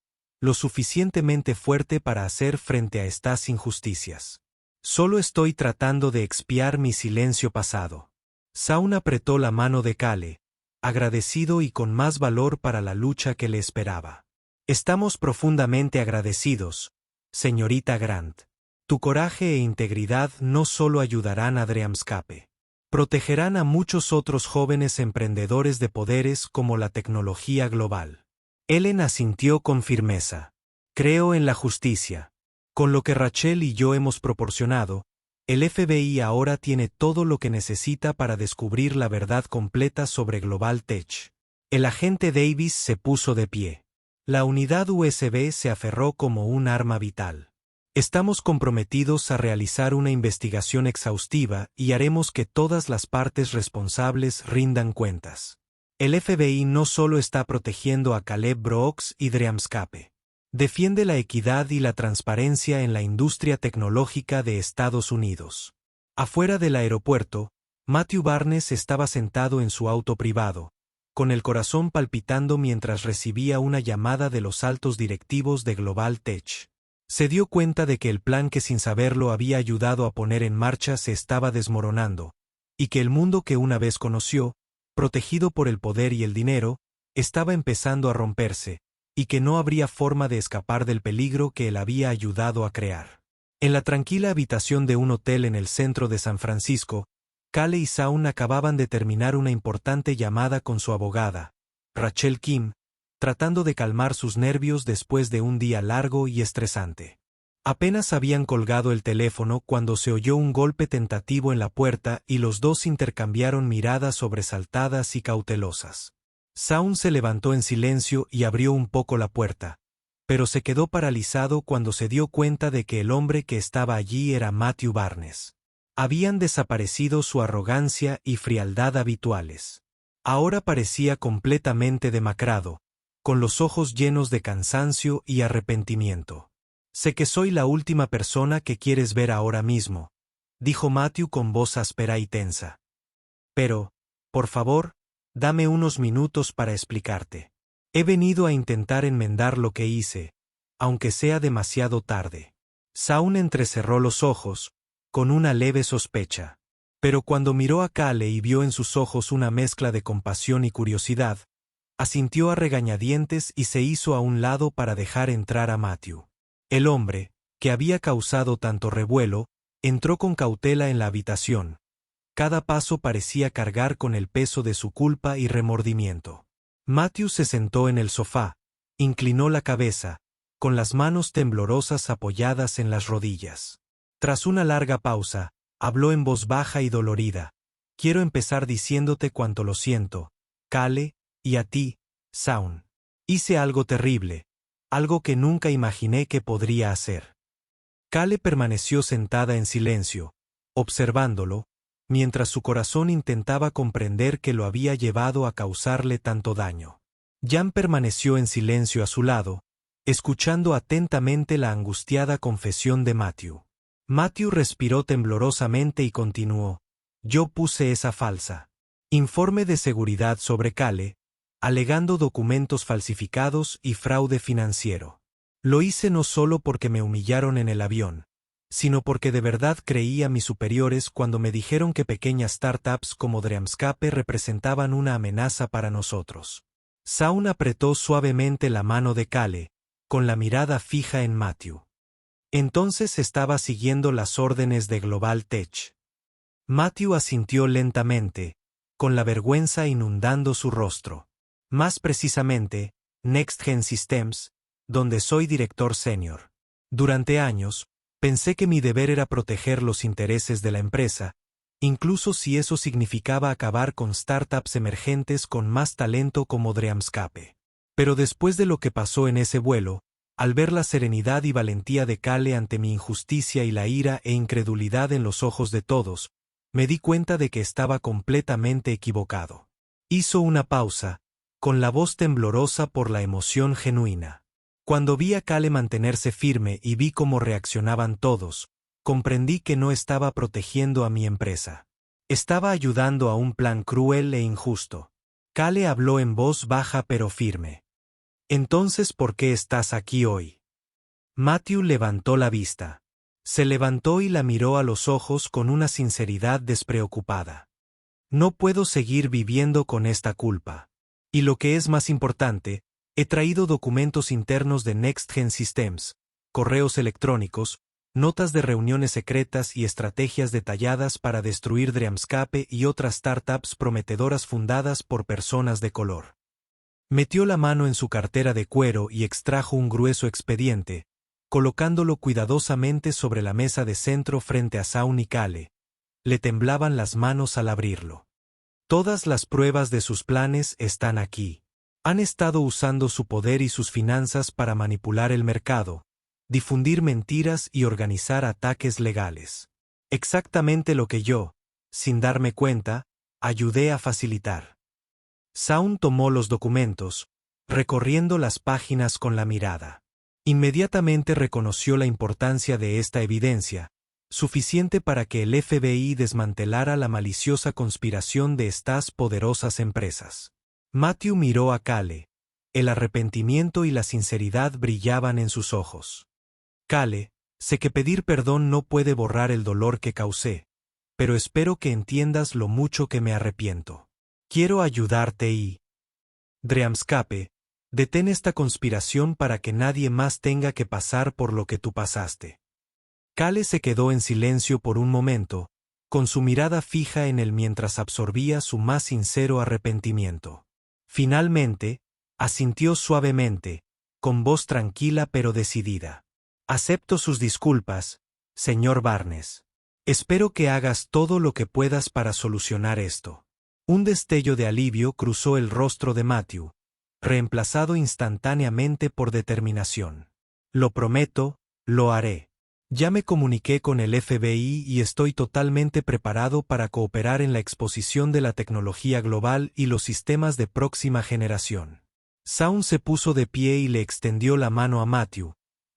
S1: lo suficientemente fuerte para hacer frente a estas injusticias. Solo estoy tratando de expiar mi silencio pasado. Shaun apretó la mano de Kale, agradecido y con más valor para la lucha que le esperaba. Estamos profundamente agradecidos, señorita Grant. Tu coraje e integridad no solo ayudarán a Dreamscape. Protegerán a muchos otros jóvenes emprendedores de poderes como la tecnología global. Ellen asintió con firmeza. Creo en la justicia. Con lo que Rachel y yo hemos proporcionado, el FBI ahora tiene todo lo que necesita para descubrir la verdad completa sobre Global Tech. El agente Davis se puso de pie. La unidad USB se aferró como un arma vital. Estamos comprometidos a realizar una investigación exhaustiva y haremos que todas las partes responsables rindan cuentas. El FBI no solo está protegiendo a Caleb Brooks y Dreamscape. Defiende la equidad y la transparencia en la industria tecnológica de Estados Unidos. Afuera del aeropuerto, Matthew Barnes estaba sentado en su auto privado, con el corazón palpitando mientras recibía una llamada de los altos directivos de Global Tech. Se dio cuenta de que el plan que sin saberlo había ayudado a poner en marcha se estaba desmoronando, y que el mundo que una vez conoció, protegido por el poder y el dinero, estaba empezando a romperse, y que no habría forma de escapar del peligro que él había ayudado a crear. En la tranquila habitación de un hotel en el centro de San Francisco, Kale y Shaun acababan de terminar una importante llamada con su abogada, Rachel Kim, tratando de calmar sus nervios después de un día largo y estresante. Apenas habían colgado el teléfono cuando se oyó un golpe tentativo en la puerta y los dos intercambiaron miradas sobresaltadas y cautelosas. Saun se levantó en silencio y abrió un poco la puerta, pero se quedó paralizado cuando se dio cuenta de que el hombre que estaba allí era Matthew Barnes. Habían desaparecido su arrogancia y frialdad habituales. Ahora parecía completamente demacrado, con los ojos llenos de cansancio y arrepentimiento. Sé que soy la última persona que quieres ver ahora mismo, dijo Matthew con voz áspera y tensa. Pero, por favor, dame unos minutos para explicarte. He venido a intentar enmendar lo que hice, aunque sea demasiado tarde. Saun entrecerró los ojos, con una leve sospecha. Pero cuando miró a Cale y vio en sus ojos una mezcla de compasión y curiosidad, asintió a regañadientes y se hizo a un lado para dejar entrar a Matthew. El hombre, que había causado tanto revuelo, entró con cautela en la habitación. Cada paso parecía cargar con el peso de su culpa y remordimiento. Matthew se sentó en el sofá, inclinó la cabeza, con las manos temblorosas apoyadas en las rodillas. Tras una larga pausa, habló en voz baja y dolorida. Quiero empezar diciéndote cuánto lo siento, Cale, y a ti, Saun. Hice algo terrible, algo que nunca imaginé que podría hacer. Cale permaneció sentada en silencio, observándolo, mientras su corazón intentaba comprender qué lo había llevado a causarle tanto daño. Jan permaneció en silencio a su lado, escuchando atentamente la angustiada confesión de Matthew. Matthew respiró temblorosamente y continuó. Yo puse esa falsa informe de seguridad sobre Cale, alegando documentos falsificados y fraude financiero. Lo hice no solo porque me humillaron en el avión, sino porque de verdad creí a mis superiores cuando me dijeron que pequeñas startups como Dreamscape representaban una amenaza para nosotros. Saun apretó suavemente la mano de Cale, con la mirada fija en Matthew. Entonces estaba siguiendo las órdenes de Global Tech. Matthew asintió lentamente, con la vergüenza inundando su rostro. Más precisamente, NextGen Systems, donde soy director senior. Durante años, pensé que mi deber era proteger los intereses de la empresa, incluso si eso significaba acabar con startups emergentes con más talento como Dreamscape. Pero después de lo que pasó en ese vuelo, al ver la serenidad y valentía de Cale ante mi injusticia y la ira e incredulidad en los ojos de todos, me di cuenta de que estaba completamente equivocado. Hizo una pausa, con la voz temblorosa por la emoción genuina. Cuando vi a Cale mantenerse firme y vi cómo reaccionaban todos, comprendí que no estaba protegiendo a mi empresa. Estaba ayudando a un plan cruel e injusto. Cale habló en voz baja pero firme. Entonces, ¿por qué estás aquí hoy? Matthew levantó la vista. Se levantó y la miró a los ojos con una sinceridad despreocupada. No puedo seguir viviendo con esta culpa. Y lo que es más importante, he traído documentos internos de NextGen Systems, correos electrónicos, notas de reuniones secretas y estrategias detalladas para destruir Dreamscape y otras startups prometedoras fundadas por personas de color. Metió la mano en su cartera de cuero y extrajo un grueso expediente, colocándolo cuidadosamente sobre la mesa de centro frente a Saun y Cale. Le temblaban las manos al abrirlo. Todas las pruebas de sus planes están aquí. Han estado usando su poder y sus finanzas para manipular el mercado, difundir mentiras y organizar ataques legales. Exactamente lo que yo, sin darme cuenta, ayudé a facilitar. Saun tomó los documentos, recorriendo las páginas con la mirada. Inmediatamente reconoció la importancia de esta evidencia, suficiente para que el FBI desmantelara la maliciosa conspiración de estas poderosas empresas. Matthew miró a Cale. El arrepentimiento y la sinceridad brillaban en sus ojos. Cale, sé que pedir perdón no puede borrar el dolor que causé, pero espero que entiendas lo mucho que me arrepiento. Quiero ayudarte y... Dreamscape, detén esta conspiración para que nadie más tenga que pasar por lo que tú pasaste. Cale se quedó en silencio por un momento, con su mirada fija en él mientras absorbía su más sincero arrepentimiento. Finalmente, asintió suavemente, con voz tranquila pero decidida. Acepto sus disculpas, señor Barnes. Espero que hagas todo lo que puedas para solucionar esto. Un destello de alivio cruzó el rostro de Matthew, reemplazado instantáneamente por determinación. Lo prometo, lo haré. Ya me comuniqué con el FBI y estoy totalmente preparado para cooperar en la exposición de la tecnología global y los sistemas de próxima generación. Shaun se puso de pie y le extendió la mano a Matthew,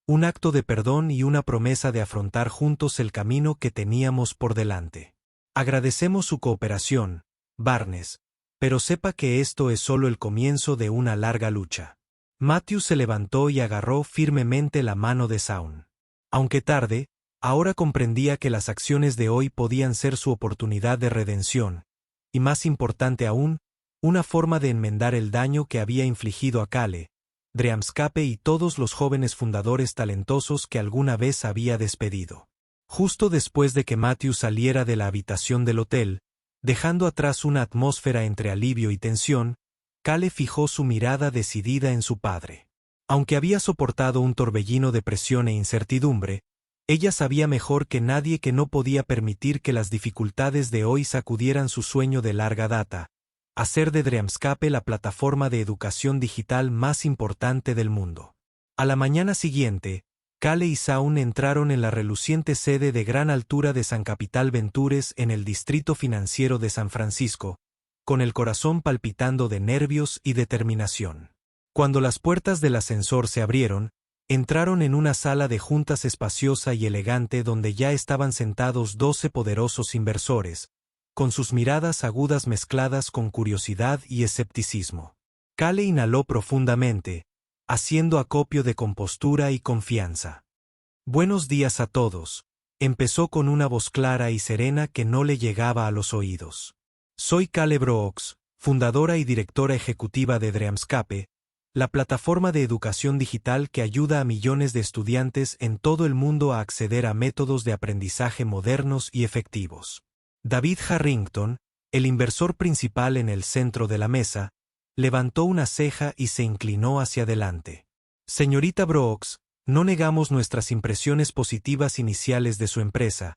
S1: un acto de perdón y una promesa de afrontar juntos el camino que teníamos por delante. Agradecemos su cooperación, Barnes, pero sepa que esto es solo el comienzo de una larga lucha. Matthew se levantó y agarró firmemente la mano de Shaun. Aunque tarde, ahora comprendía que las acciones de hoy podían ser su oportunidad de redención, y más importante aún, una forma de enmendar el daño que había infligido a Cale, Dreamscape y todos los jóvenes fundadores talentosos que alguna vez había despedido. Justo después de que Matthew saliera de la habitación del hotel, dejando atrás una atmósfera entre alivio y tensión, Cale fijó su mirada decidida en su padre. Aunque había soportado un torbellino de presión e incertidumbre, ella sabía mejor que nadie que no podía permitir que las dificultades de hoy sacudieran su sueño de larga data, hacer de Dreamscape la plataforma de educación digital más importante del mundo. A la mañana siguiente, Cale y Shaun entraron en la reluciente sede de gran altura de San Capital Ventures en el distrito financiero de San Francisco, con el corazón palpitando de nervios y determinación. Cuando las puertas del ascensor se abrieron, entraron en una sala de juntas espaciosa y elegante donde ya estaban sentados 12 poderosos inversores, con sus miradas agudas mezcladas con curiosidad y escepticismo. Cale inhaló profundamente, haciendo acopio de compostura y confianza. Buenos días a todos, empezó con una voz clara y serena que no le llegaba a los oídos. Soy Cale Brooks, fundadora y directora ejecutiva de Dreamscape, la plataforma de educación digital que ayuda a millones de estudiantes en todo el mundo a acceder a métodos de aprendizaje modernos y efectivos. David Harrington, el inversor principal en el centro de la mesa, levantó una ceja y se inclinó hacia adelante. Señorita Brooks, no negamos nuestras impresiones positivas iniciales de su empresa,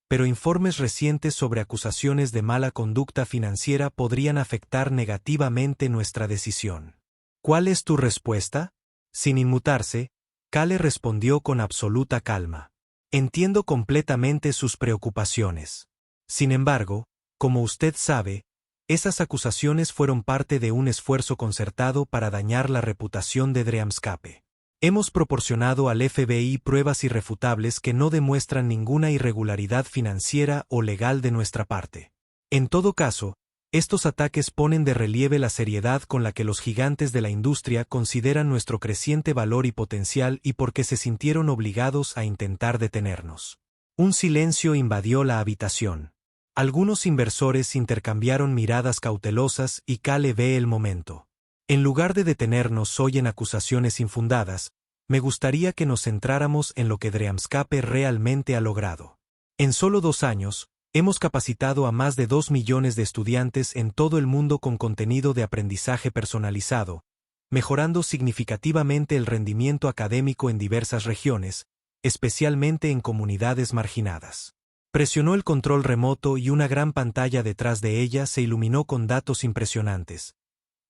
S1: pero informes recientes sobre acusaciones de mala conducta financiera podrían afectar negativamente nuestra decisión. ¿Cuál es tu respuesta? Sin inmutarse, Cale respondió con absoluta calma. Entiendo completamente sus preocupaciones. Sin embargo, como usted sabe, esas acusaciones fueron parte de un esfuerzo concertado para dañar la reputación de Dreamscape. Hemos proporcionado al FBI pruebas irrefutables que no demuestran ninguna irregularidad financiera o legal de nuestra parte. En todo caso, estos ataques ponen de relieve la seriedad con la que los gigantes de la industria consideran nuestro creciente valor y potencial y por qué se sintieron obligados a intentar detenernos. Un silencio invadió la habitación. Algunos inversores intercambiaron miradas cautelosas y Cale ve el momento. En lugar de detenernos hoy en acusaciones infundadas, me gustaría que nos centráramos en lo que Dreamscape realmente ha logrado. En solo 2 años, hemos capacitado a más de 2 millones de estudiantes en todo el mundo con contenido de aprendizaje personalizado, mejorando significativamente el rendimiento académico en diversas regiones, especialmente en comunidades marginadas. Presionó el control remoto y una gran pantalla detrás de ella se iluminó con datos impresionantes.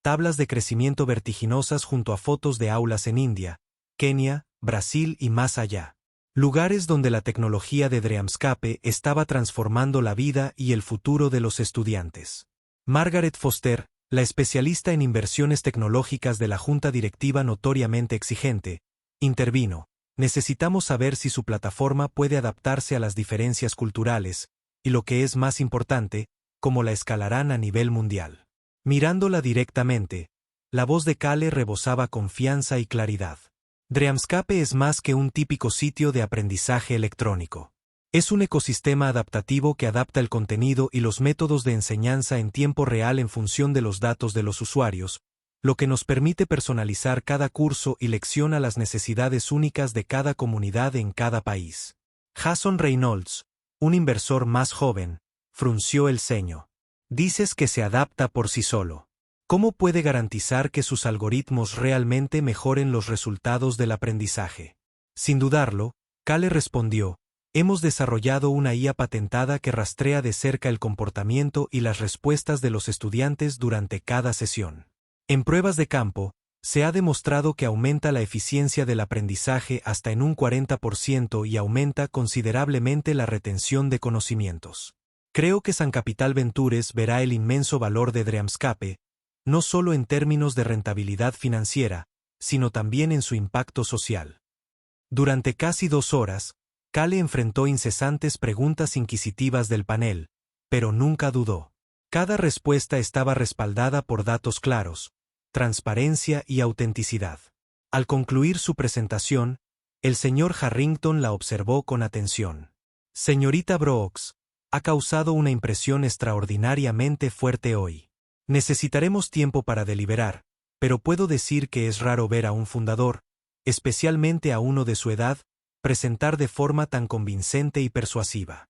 S1: Tablas de crecimiento vertiginosas junto a fotos de aulas en India, Kenia, Brasil y más allá. Lugares donde la tecnología de Dreamscape estaba transformando la vida y el futuro de los estudiantes. Margaret Foster, la especialista en inversiones tecnológicas de la junta directiva notoriamente exigente, intervino. Necesitamos saber si su plataforma puede adaptarse a las diferencias culturales, y lo que es más importante, cómo la escalarán a nivel mundial. Mirándola directamente, la voz de Cale rebosaba confianza y claridad. Dreamscape es más que un típico sitio de aprendizaje electrónico. Es un ecosistema adaptativo que adapta el contenido y los métodos de enseñanza en tiempo real en función de los datos de los usuarios, lo que nos permite personalizar cada curso y lección a las necesidades únicas de cada comunidad en cada país. Jason Reynolds, un inversor más joven, frunció el ceño. Dices que se adapta por sí solo. ¿Cómo puede garantizar que sus algoritmos realmente mejoren los resultados del aprendizaje? Sin dudarlo, Cale respondió, Hemos desarrollado una IA patentada que rastrea de cerca el comportamiento y las respuestas de los estudiantes durante cada sesión. En pruebas de campo, se ha demostrado que aumenta la eficiencia del aprendizaje hasta en un 40% y aumenta considerablemente la retención de conocimientos. Creo que San Capital Ventures verá el inmenso valor de Dreamscape, no solo en términos de rentabilidad financiera, sino también en su impacto social. Durante casi 2 horas, Cale enfrentó incesantes preguntas inquisitivas del panel, pero nunca dudó. Cada respuesta estaba respaldada por datos claros, transparencia y autenticidad. Al concluir su presentación, el señor Harrington la observó con atención. Señorita Brooks, ha causado una impresión extraordinariamente fuerte hoy. Necesitaremos tiempo para deliberar, pero puedo decir que es raro ver a un fundador, especialmente a uno de su edad, presentar de forma tan convincente y persuasiva.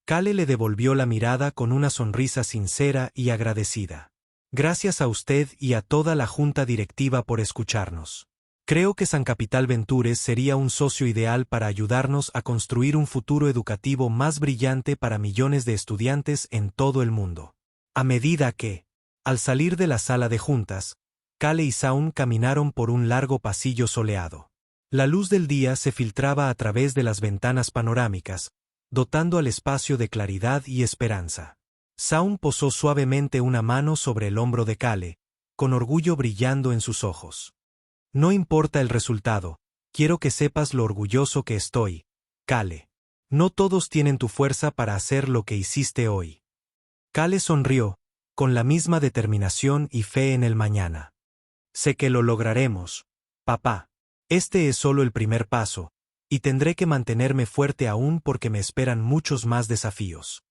S1: Cale le devolvió la mirada con una sonrisa sincera y agradecida. Gracias a usted y a toda la junta directiva por escucharnos. Creo que San Capital Ventures sería un socio ideal para ayudarnos a construir un futuro educativo más brillante para millones de estudiantes en todo el mundo. A medida que, al salir de la sala de juntas, Cale y Shaun caminaron por un largo pasillo soleado. La luz del día se filtraba a través de las ventanas panorámicas, dotando al espacio de claridad y esperanza. Shaun posó suavemente una mano sobre el hombro de Cale, con orgullo brillando en sus ojos. No importa el resultado, quiero que sepas lo orgulloso que estoy, Cale. No todos tienen tu fuerza para hacer lo que hiciste hoy. Cale sonrió, con la misma determinación y fe en el mañana. Sé que lo lograremos, papá. Este es solo el primer paso, y tendré que mantenerme fuerte aún porque me esperan muchos más desafíos.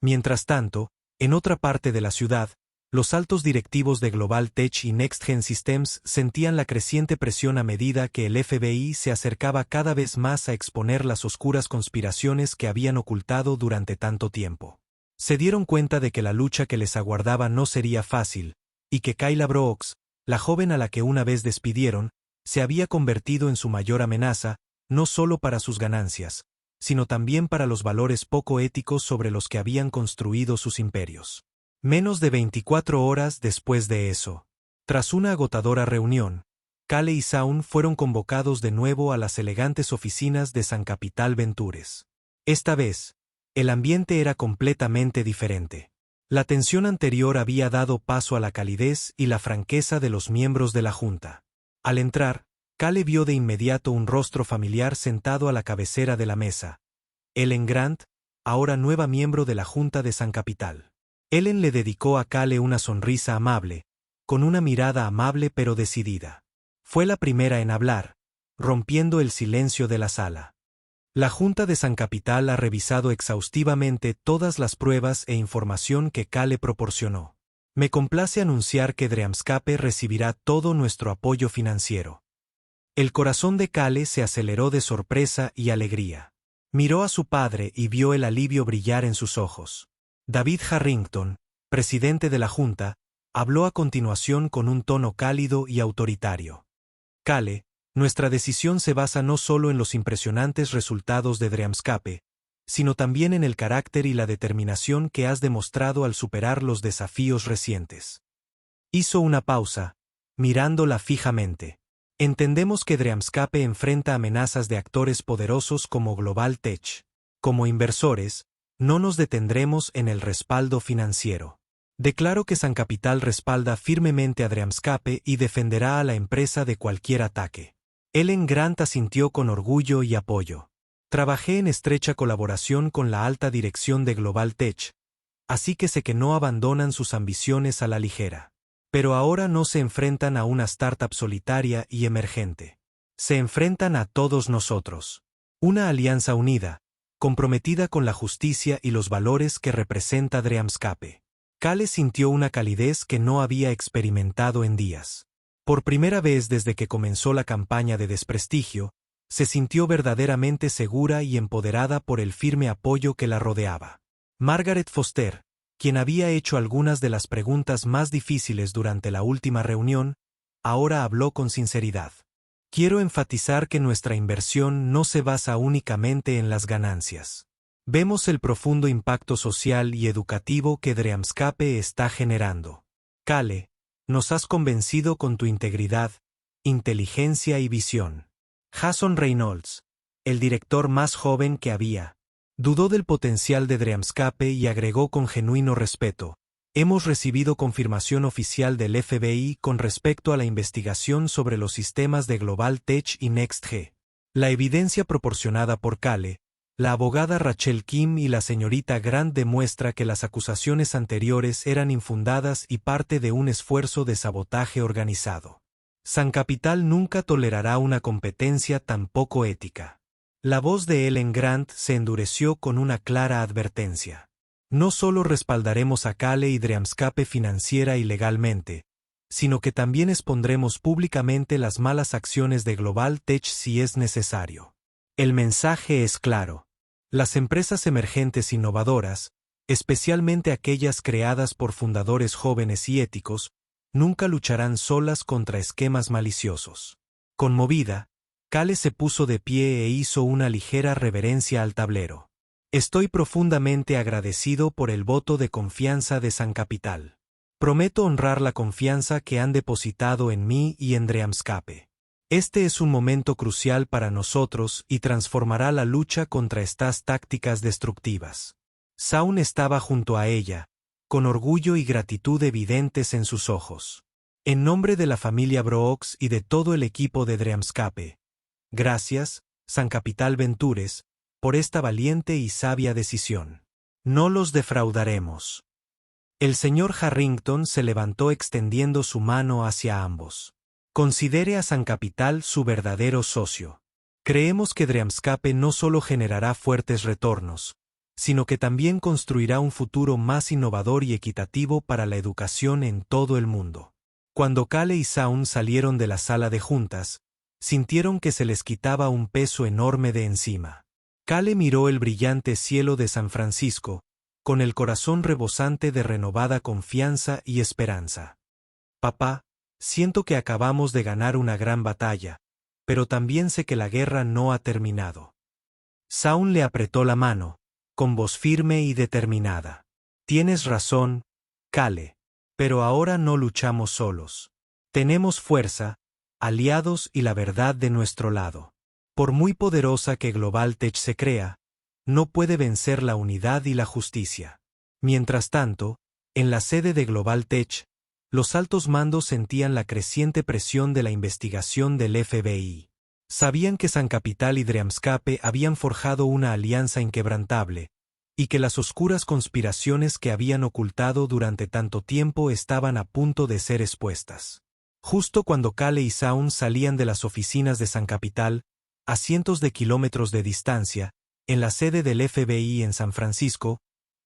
S1: Mientras tanto, en otra parte de la ciudad, los altos directivos de Global Tech y NextGen Systems sentían la creciente presión a medida que el FBI se acercaba cada vez más a exponer las oscuras conspiraciones que habían ocultado durante tanto tiempo. Se dieron cuenta de que la lucha que les aguardaba no sería fácil, y que Kayla Brooks, la joven a la que una vez despidieron, se había convertido en su mayor amenaza, no solo para sus ganancias, sino también para los valores poco éticos sobre los que habían construido sus imperios. Menos de 24 horas después de eso, tras una agotadora reunión, Cale y Shaun fueron convocados de nuevo a las elegantes oficinas de San Capital Ventures. Esta vez, el ambiente era completamente diferente. La tensión anterior había dado paso a la calidez y la franqueza de los miembros de la junta. Al entrar, Cale vio de inmediato un rostro familiar sentado a la cabecera de la mesa. Ellen Grant, ahora nueva miembro de la Junta de San Capital. Ellen le dedicó a Cale una sonrisa amable, con una mirada amable pero decidida. Fue la primera en hablar, rompiendo el silencio de la sala. La Junta de San Capital ha revisado exhaustivamente todas las pruebas e información que Cale proporcionó. Me complace anunciar que Dreamscape recibirá todo nuestro apoyo financiero. El corazón de Cale se aceleró de sorpresa y alegría. Miró a su padre y vio el alivio brillar en sus ojos. David Harrington, presidente de la Junta, habló a continuación con un tono cálido y autoritario. Cale, nuestra decisión se basa no solo en los impresionantes resultados de Dreamscape, sino también en el carácter y la determinación que has demostrado al superar los desafíos recientes. Hizo una pausa, mirándola fijamente. Entendemos que Dreamscape enfrenta amenazas de actores poderosos como Global Tech. Como inversores, no nos detendremos en el respaldo financiero. Declaro que San Capital respalda firmemente a Dreamscape y defenderá a la empresa de cualquier ataque. Ellen Grant asintió con orgullo y apoyo. Trabajé en estrecha colaboración con la alta dirección de Global Tech, así que sé que no abandonan sus ambiciones a la ligera. Pero ahora no se enfrentan a una startup solitaria y emergente. Se enfrentan a todos nosotros. Una alianza unida, comprometida con la justicia y los valores que representa Dreamscape. Cale sintió una calidez que no había experimentado en días. Por primera vez desde que comenzó la campaña de desprestigio, se sintió verdaderamente segura y empoderada por el firme apoyo que la rodeaba. Margaret Foster, quien había hecho algunas de las preguntas más difíciles durante la última reunión, ahora habló con sinceridad. Quiero enfatizar que nuestra inversión no se basa únicamente en las ganancias. Vemos el profundo impacto social y educativo que Dreamscape está generando. Cale, nos has convencido con tu integridad, inteligencia y visión. Jason Reynolds, el director más joven que había, dudó del potencial de Dreamscape y agregó con genuino respeto: hemos recibido confirmación oficial del FBI con respecto a la investigación sobre los sistemas de Global Tech y NextG. La evidencia proporcionada por Cale, la abogada Rachel Kim y la señorita Grant demuestra que las acusaciones anteriores eran infundadas y parte de un esfuerzo de sabotaje organizado. San Capital nunca tolerará una competencia tan poco ética. La voz de Ellen Grant se endureció con una clara advertencia. No solo respaldaremos a Cale y Dreamscape financiera y legalmente, sino que también expondremos públicamente las malas acciones de Global Tech si es necesario. El mensaje es claro. Las empresas emergentes innovadoras, especialmente aquellas creadas por fundadores jóvenes y éticos, nunca lucharán solas contra esquemas maliciosos. Conmovida, Cale se puso de pie e hizo una ligera reverencia al tablero. Estoy profundamente agradecido por el voto de confianza de San Capital. Prometo honrar la confianza que han depositado en mí y en Dreamscape. Este es un momento crucial para nosotros y transformará la lucha contra estas tácticas destructivas. Shaun estaba junto a ella, con orgullo y gratitud evidentes en sus ojos. En nombre de la familia Brooks y de todo el equipo de Dreamscape, gracias, San Capital Ventures, por esta valiente y sabia decisión. No los defraudaremos. El señor Harrington se levantó extendiendo su mano hacia ambos. Considere a San Capital su verdadero socio. Creemos que Dreamscape no solo generará fuertes retornos, sino que también construirá un futuro más innovador y equitativo para la educación en todo el mundo. Cuando Cale y Shaun salieron de la sala de juntas, sintieron que se les quitaba un peso enorme de encima. Cale miró el brillante cielo de San Francisco, con el corazón rebosante de renovada confianza y esperanza. Papá, siento que acabamos de ganar una gran batalla, pero también sé que la guerra no ha terminado. Shaun le apretó la mano, con voz firme y determinada. Tienes razón, Cale, pero ahora no luchamos solos. Tenemos fuerza, aliados y la verdad de nuestro lado. Por muy poderosa que Global Tech se crea, no puede vencer la unidad y la justicia. Mientras tanto, en la sede de Global Tech, los altos mandos sentían la creciente presión de la investigación del FBI. Sabían que San Capital y Dreamscape habían forjado una alianza inquebrantable, y que las oscuras conspiraciones que habían ocultado durante tanto tiempo estaban a punto de ser expuestas. Justo cuando Cale y Shaun salían de las oficinas de San Capital, a cientos de kilómetros de distancia, en la sede del FBI en San Francisco,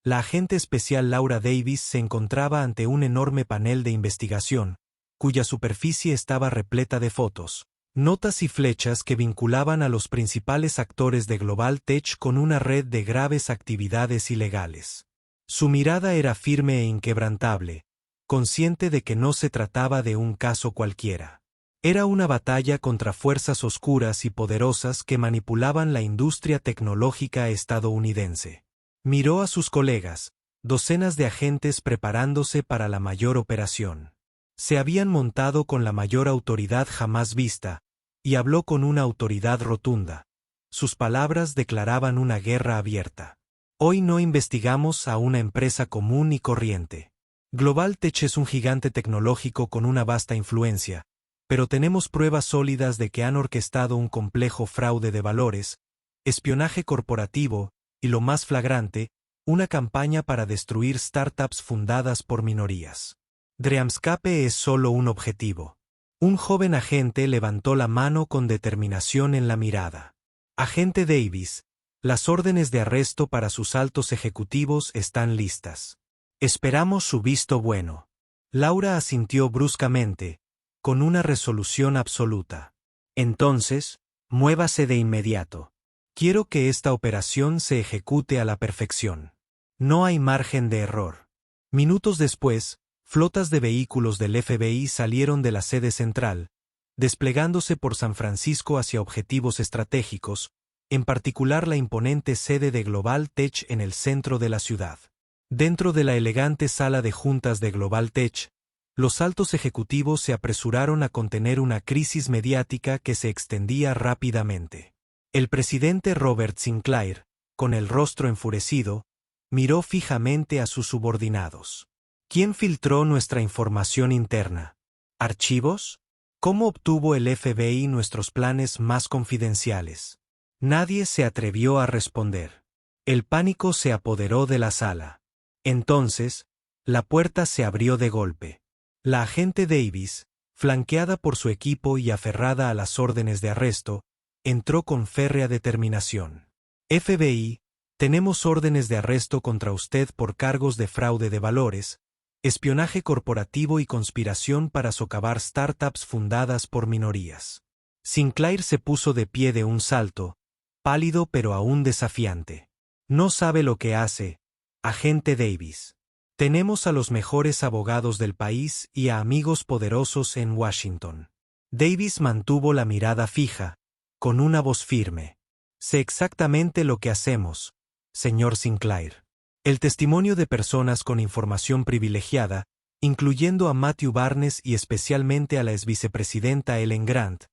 S1: la agente especial Laura Davis se encontraba ante un enorme panel de investigación, cuya superficie estaba repleta de fotos, notas y flechas que vinculaban a los principales actores de Global Tech con una red de graves actividades ilegales. Su mirada era firme e inquebrantable, consciente de que no se trataba de un caso cualquiera. Era una batalla contra fuerzas oscuras y poderosas que manipulaban la industria tecnológica estadounidense. Miró a sus colegas, docenas de agentes preparándose para la mayor operación. Se habían montado con la mayor autoridad jamás vista, y habló con una autoridad rotunda. Sus palabras declaraban una guerra abierta. Hoy no investigamos a una empresa común y corriente. Global Tech es un gigante tecnológico con una vasta influencia, pero tenemos pruebas sólidas de que han orquestado un complejo fraude de valores, espionaje corporativo, y lo más flagrante, una campaña para destruir startups fundadas por minorías. Dreamscape es solo un objetivo. Un joven agente levantó la mano con determinación en la mirada. Agente Davis, las órdenes de arresto para sus altos ejecutivos están listas. Esperamos su visto bueno. Laura asintió bruscamente, con una resolución absoluta. Entonces, muévase de inmediato. Quiero que esta operación se ejecute a la perfección. No hay margen de error. Minutos después, flotas de vehículos del FBI salieron de la sede central, desplegándose por San Francisco hacia objetivos estratégicos, en particular la imponente sede de Global Tech en el centro de la ciudad. Dentro de la elegante sala de juntas de Global Tech, los altos ejecutivos se apresuraron a contener una crisis mediática que se extendía rápidamente. El presidente Robert Sinclair, con el rostro enfurecido, miró fijamente a sus subordinados. ¿Quién filtró nuestra información interna? ¿Archivos? ¿Cómo obtuvo el FBI nuestros planes más confidenciales? Nadie se atrevió a responder. El pánico se apoderó de la sala. Entonces, la puerta se abrió de golpe. La agente Davis, flanqueada por su equipo y aferrada a las órdenes de arresto, entró con férrea determinación. FBI, tenemos órdenes de arresto contra usted por cargos de fraude de valores, espionaje corporativo y conspiración para socavar startups fundadas por minorías. Sinclair se puso de pie de un salto, pálido pero aún desafiante. No sabe lo que hace, agente Davis. Tenemos a los mejores abogados del país y a amigos poderosos en Washington. Davis mantuvo la mirada fija, con una voz firme. Sé exactamente lo que hacemos, señor Sinclair. El testimonio de personas con información privilegiada, incluyendo a Matthew Barnes y especialmente a la exvicepresidenta Ellen Grant,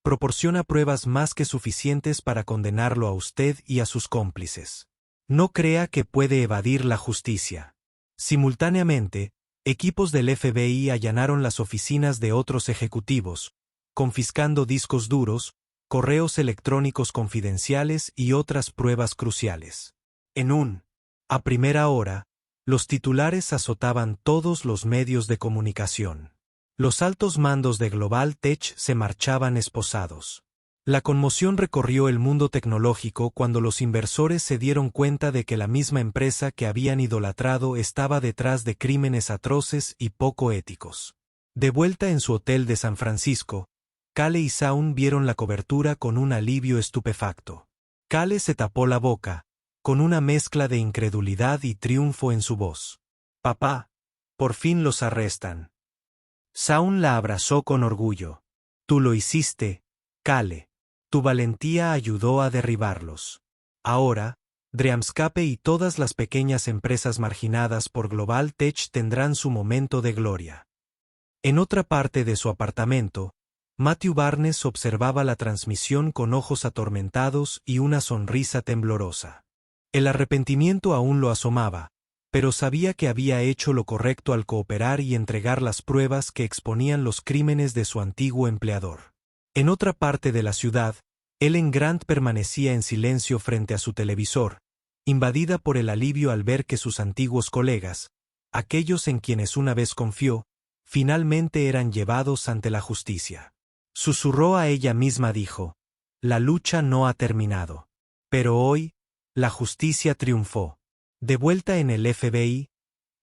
S1: proporciona pruebas más que suficientes para condenarlo a usted y a sus cómplices. No crea que puede evadir la justicia. Simultáneamente, equipos del FBI allanaron las oficinas de otros ejecutivos, confiscando discos duros, correos electrónicos confidenciales y otras pruebas cruciales. A primera hora, los titulares azotaban todos los medios de comunicación. Los altos mandos de Global Tech se marchaban esposados. La conmoción recorrió el mundo tecnológico cuando los inversores se dieron cuenta de que la misma empresa que habían idolatrado estaba detrás de crímenes atroces y poco éticos. De vuelta en su hotel de San Francisco, Cale y Shaun vieron la cobertura con un alivio estupefacto. Cale se tapó la boca, con una mezcla de incredulidad y triunfo en su voz. «Papá, por fin los arrestan». Shaun la abrazó con orgullo. «Tú lo hiciste, Cale. Tu valentía ayudó a derribarlos. Ahora, Dreamscape y todas las pequeñas empresas marginadas por Global Tech tendrán su momento de gloria». En otra parte de su apartamento, Matthew Barnes observaba la transmisión con ojos atormentados y una sonrisa temblorosa. El arrepentimiento aún lo asomaba, pero sabía que había hecho lo correcto al cooperar y entregar las pruebas que exponían los crímenes de su antiguo empleador. En otra parte de la ciudad, Ellen Grant permanecía en silencio frente a su televisor, invadida por el alivio al ver que sus antiguos colegas, aquellos en quienes una vez confió, finalmente eran llevados ante la justicia. Susurró a ella misma, dijo: «La lucha no ha terminado. Pero hoy, la justicia triunfó». De vuelta en el FBI,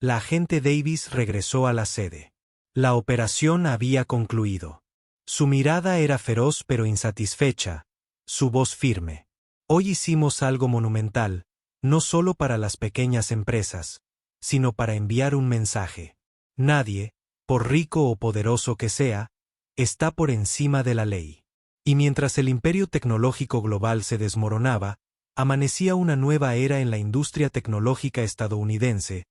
S1: la agente Davis regresó a la sede. La operación había concluido. Su mirada era feroz pero insatisfecha, su voz firme. «Hoy hicimos algo monumental, no solo para las pequeñas empresas, sino para enviar un mensaje. Nadie, por rico o poderoso que sea, está por encima de la ley». Y mientras el imperio tecnológico global se desmoronaba, amanecía una nueva era en la industria tecnológica estadounidense,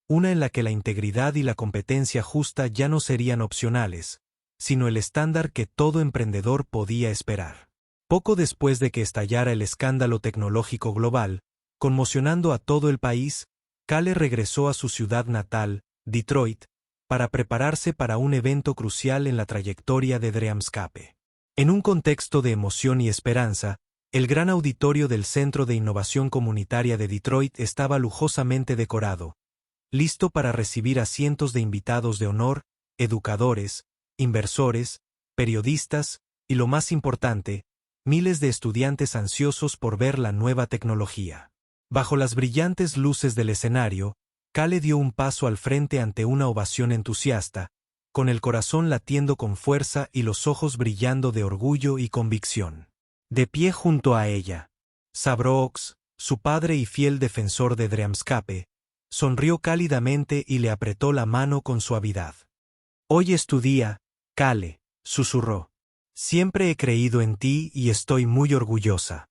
S1: una en la que la integridad y la competencia justa ya no serían opcionales, sino el estándar que todo emprendedor podía esperar. Poco después de que estallara el escándalo tecnológico global, conmocionando a todo el país, Cale regresó a su ciudad natal, Detroit, para prepararse para un evento crucial en la trayectoria de Dreamscape. En un contexto de emoción y esperanza, el gran auditorio del Centro de Innovación Comunitaria de Detroit estaba lujosamente decorado, listo para recibir a cientos de invitados de honor, educadores, inversores, periodistas y, lo más importante, miles de estudiantes ansiosos por ver la nueva tecnología. Bajo las brillantes luces del escenario, Cale dio un paso al frente ante una ovación entusiasta, con el corazón latiendo con fuerza y los ojos brillando de orgullo y convicción. De pie junto a ella, Sabrox, su padre y fiel defensor de Dreamscape, sonrió cálidamente y le apretó la mano con suavidad. «Hoy es tu día, Cale», susurró. Siempre he creído en ti y estoy muy orgullosa.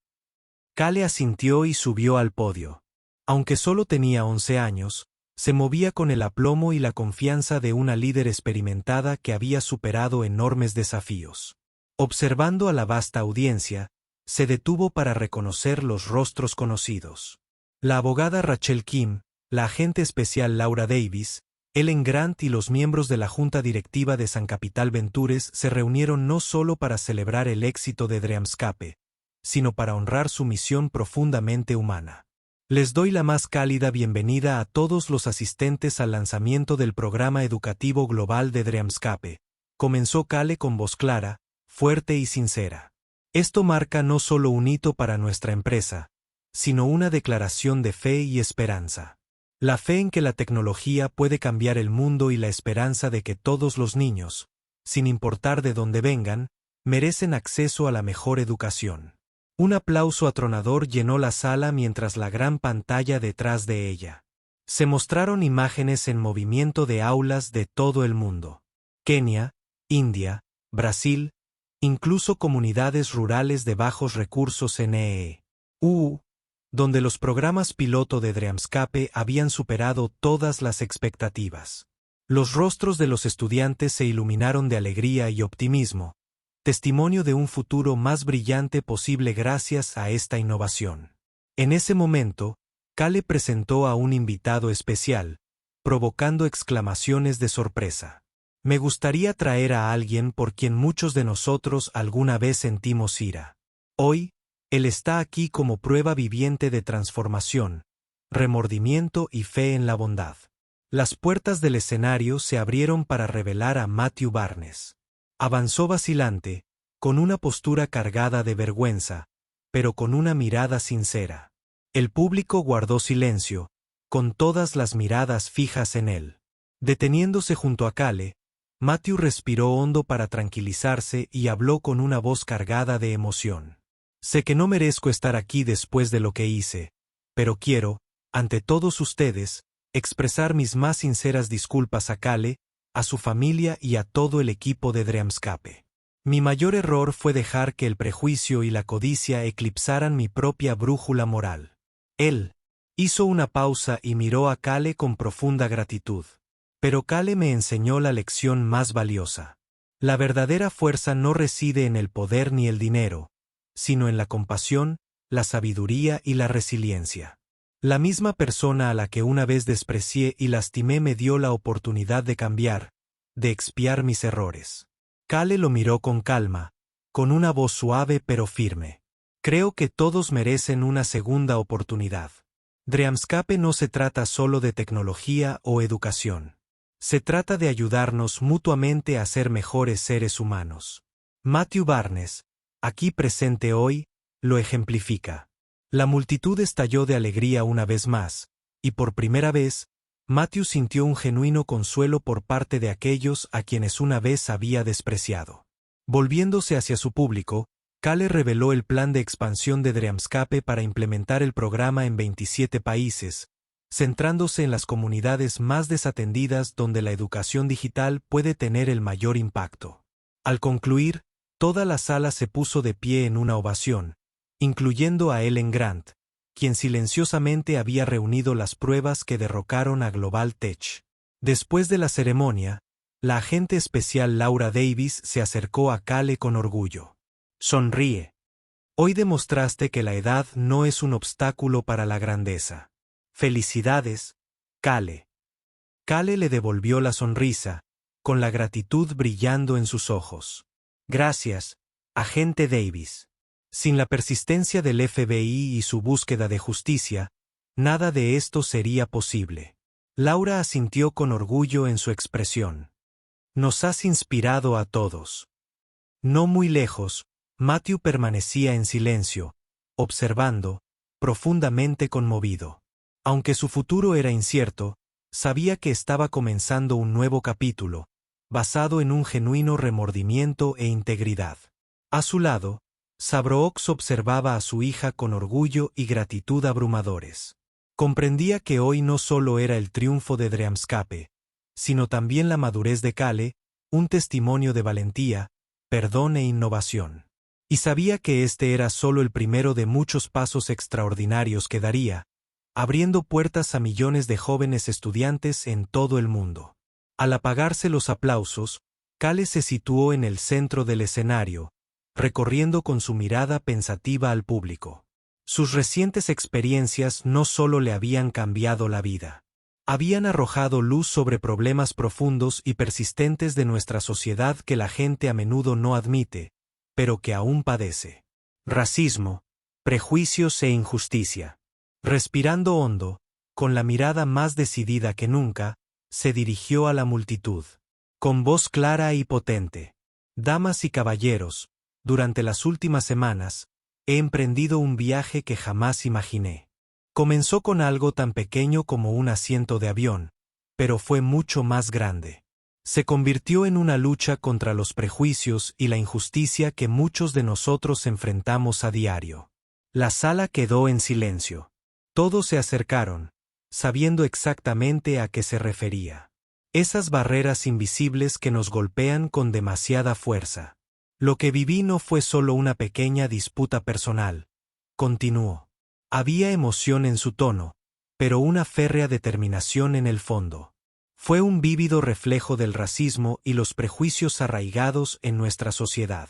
S1: Kale asintió y subió al podio. Aunque solo tenía 11 años, se movía con el aplomo y la confianza de una líder experimentada que había superado enormes desafíos. Observando a la vasta audiencia, se detuvo para reconocer los rostros conocidos. La abogada Rachel Kim, la agente especial Laura Davis, Ellen Grant y los miembros de la junta directiva de San Capital Ventures se reunieron no solo para celebrar el éxito de Dreamscape, sino para honrar su misión profundamente humana. Les doy la más cálida bienvenida a todos los asistentes al lanzamiento del programa educativo global de Dreamscape, comenzó Kale con voz clara, fuerte y sincera. Esto marca no solo un hito para nuestra empresa, sino una declaración de fe y esperanza. La fe en que la tecnología puede cambiar el mundo y la esperanza de que todos los niños, sin importar de dónde vengan, merecen acceso a la mejor educación. Un aplauso atronador llenó la sala mientras la gran pantalla detrás de ella. Se mostraron imágenes en movimiento de aulas de todo el mundo. Kenia, India, Brasil, incluso comunidades rurales de bajos recursos en EU, donde los programas piloto de Dreamscape habían superado todas las expectativas. Los rostros de los estudiantes se iluminaron de alegría y optimismo, testimonio de un futuro más brillante posible gracias a esta innovación. En ese momento, Kale presentó a un invitado especial, provocando exclamaciones de sorpresa. Me gustaría traer a alguien por quien muchos de nosotros alguna vez sentimos ira. Hoy, él está aquí como prueba viviente de transformación, remordimiento y fe en la bondad. Las puertas del escenario se abrieron para revelar a Matthew Barnes. Avanzó vacilante, con una postura cargada de vergüenza, pero con una mirada sincera. El público guardó silencio, con todas las miradas fijas en él. Deteniéndose junto a Kale, Matthew respiró hondo para tranquilizarse y habló con una voz cargada de emoción. Sé que no merezco estar aquí después de lo que hice, pero quiero, ante todos ustedes, expresar mis más sinceras disculpas a Kale, a su familia y a todo el equipo de Dreamscape. Mi mayor error fue dejar que el prejuicio y la codicia eclipsaran mi propia brújula moral. Él hizo una pausa y miró a Kale con profunda gratitud. Pero Kale me enseñó la lección más valiosa. La verdadera fuerza no reside en el poder ni el dinero, sino en la compasión, la sabiduría y la resiliencia. La misma persona a la que una vez desprecié y lastimé me dio la oportunidad de cambiar, de expiar mis errores. Kale lo miró con calma, con una voz suave pero firme. Creo que todos merecen una segunda oportunidad. Dreamscape no se trata solo de tecnología o educación. Se trata de ayudarnos mutuamente a ser mejores seres humanos. Matthew Barnes, aquí presente hoy, lo ejemplifica. La multitud estalló de alegría una vez más, y por primera vez, Matthew sintió un genuino consuelo por parte de aquellos a quienes una vez había despreciado. Volviéndose hacia su público, Kale reveló el plan de expansión de Dreamscape para implementar el programa en 27 países, centrándose en las comunidades más desatendidas donde la educación digital puede tener el mayor impacto. Al concluir, toda la sala se puso de pie en una ovación, incluyendo a Ellen Grant, quien silenciosamente había reunido las pruebas que derrocaron a Global Tech. Después de la ceremonia, la agente especial Laura Davis se acercó a Kale con orgullo. Sonríe. Hoy demostraste que la edad no es un obstáculo para la grandeza. Felicidades, Kale. Kale le devolvió la sonrisa, con la gratitud brillando en sus ojos. Gracias, agente Davis. Sin la persistencia del FBI y su búsqueda de justicia, nada de esto sería posible. Laura asintió con orgullo en su expresión. Nos has inspirado a todos. No muy lejos, Matthew permanecía en silencio, observando, profundamente conmovido. Aunque su futuro era incierto, sabía que estaba comenzando un nuevo capítulo, basado en un genuino remordimiento e integridad. A su lado, Sabrooks observaba a su hija con orgullo y gratitud abrumadores. Comprendía que hoy no solo era el triunfo de Dreamscape, sino también la madurez de Kale, un testimonio de valentía, perdón e innovación. Y sabía que este era solo el primero de muchos pasos extraordinarios que daría, abriendo puertas a millones de jóvenes estudiantes en todo el mundo. Al apagarse los aplausos, Cale se situó en el centro del escenario, recorriendo con su mirada pensativa al público. Sus recientes experiencias no solo le habían cambiado la vida. Habían arrojado luz sobre problemas profundos y persistentes de nuestra sociedad que la gente a menudo no admite, pero que aún padece. Racismo, prejuicios e injusticia. Respirando hondo, con la mirada más decidida que nunca, se dirigió a la multitud. Con voz clara y potente. Damas y caballeros, durante las últimas semanas, he emprendido un viaje que jamás imaginé. Comenzó con algo tan pequeño como un asiento de avión, pero fue mucho más grande. Se convirtió en una lucha contra los prejuicios y la injusticia que muchos de nosotros enfrentamos a diario. La sala quedó en silencio. Todos se acercaron, sabiendo exactamente a qué se refería. Esas barreras invisibles que nos golpean con demasiada fuerza. Lo que viví no fue solo una pequeña disputa personal, continuó. Había emoción en su tono, pero una férrea determinación en el fondo. Fue un vívido reflejo del racismo y los prejuicios arraigados en nuestra sociedad.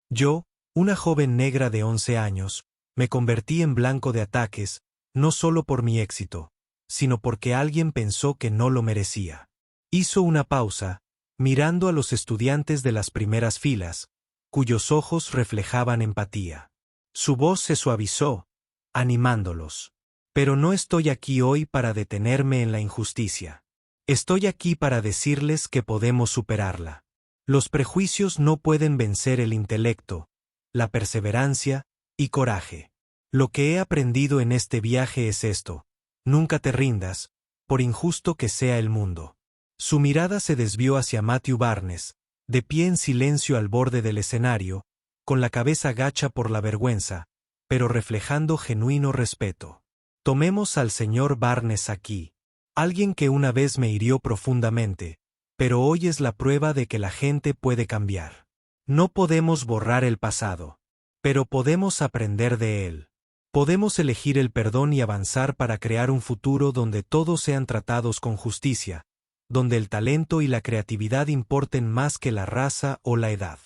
S1: Yo, una joven negra de 11 años, me convertí en blanco de ataques, no solo por mi éxito, sino porque alguien pensó que no lo merecía. Hizo una pausa, mirando a los estudiantes de las primeras filas, cuyos ojos reflejaban empatía. Su voz se suavizó, animándolos. Pero no estoy aquí hoy para detenerme en la injusticia. Estoy aquí para decirles que podemos superarla. Los prejuicios no pueden vencer el intelecto, la perseverancia y coraje. Lo que he aprendido en este viaje es esto: nunca te rindas, por injusto que sea el mundo. Su mirada se desvió hacia Matthew Barnes, de pie en silencio al borde del escenario, con la cabeza gacha por la vergüenza, pero reflejando genuino respeto. Tomemos al señor Barnes aquí, alguien que una vez me hirió profundamente, pero hoy es la prueba de que la gente puede cambiar. No podemos borrar el pasado, pero podemos aprender de él. Podemos elegir el perdón y avanzar para crear un futuro donde todos sean tratados con justicia, donde el talento y la creatividad importen más que la raza o la edad.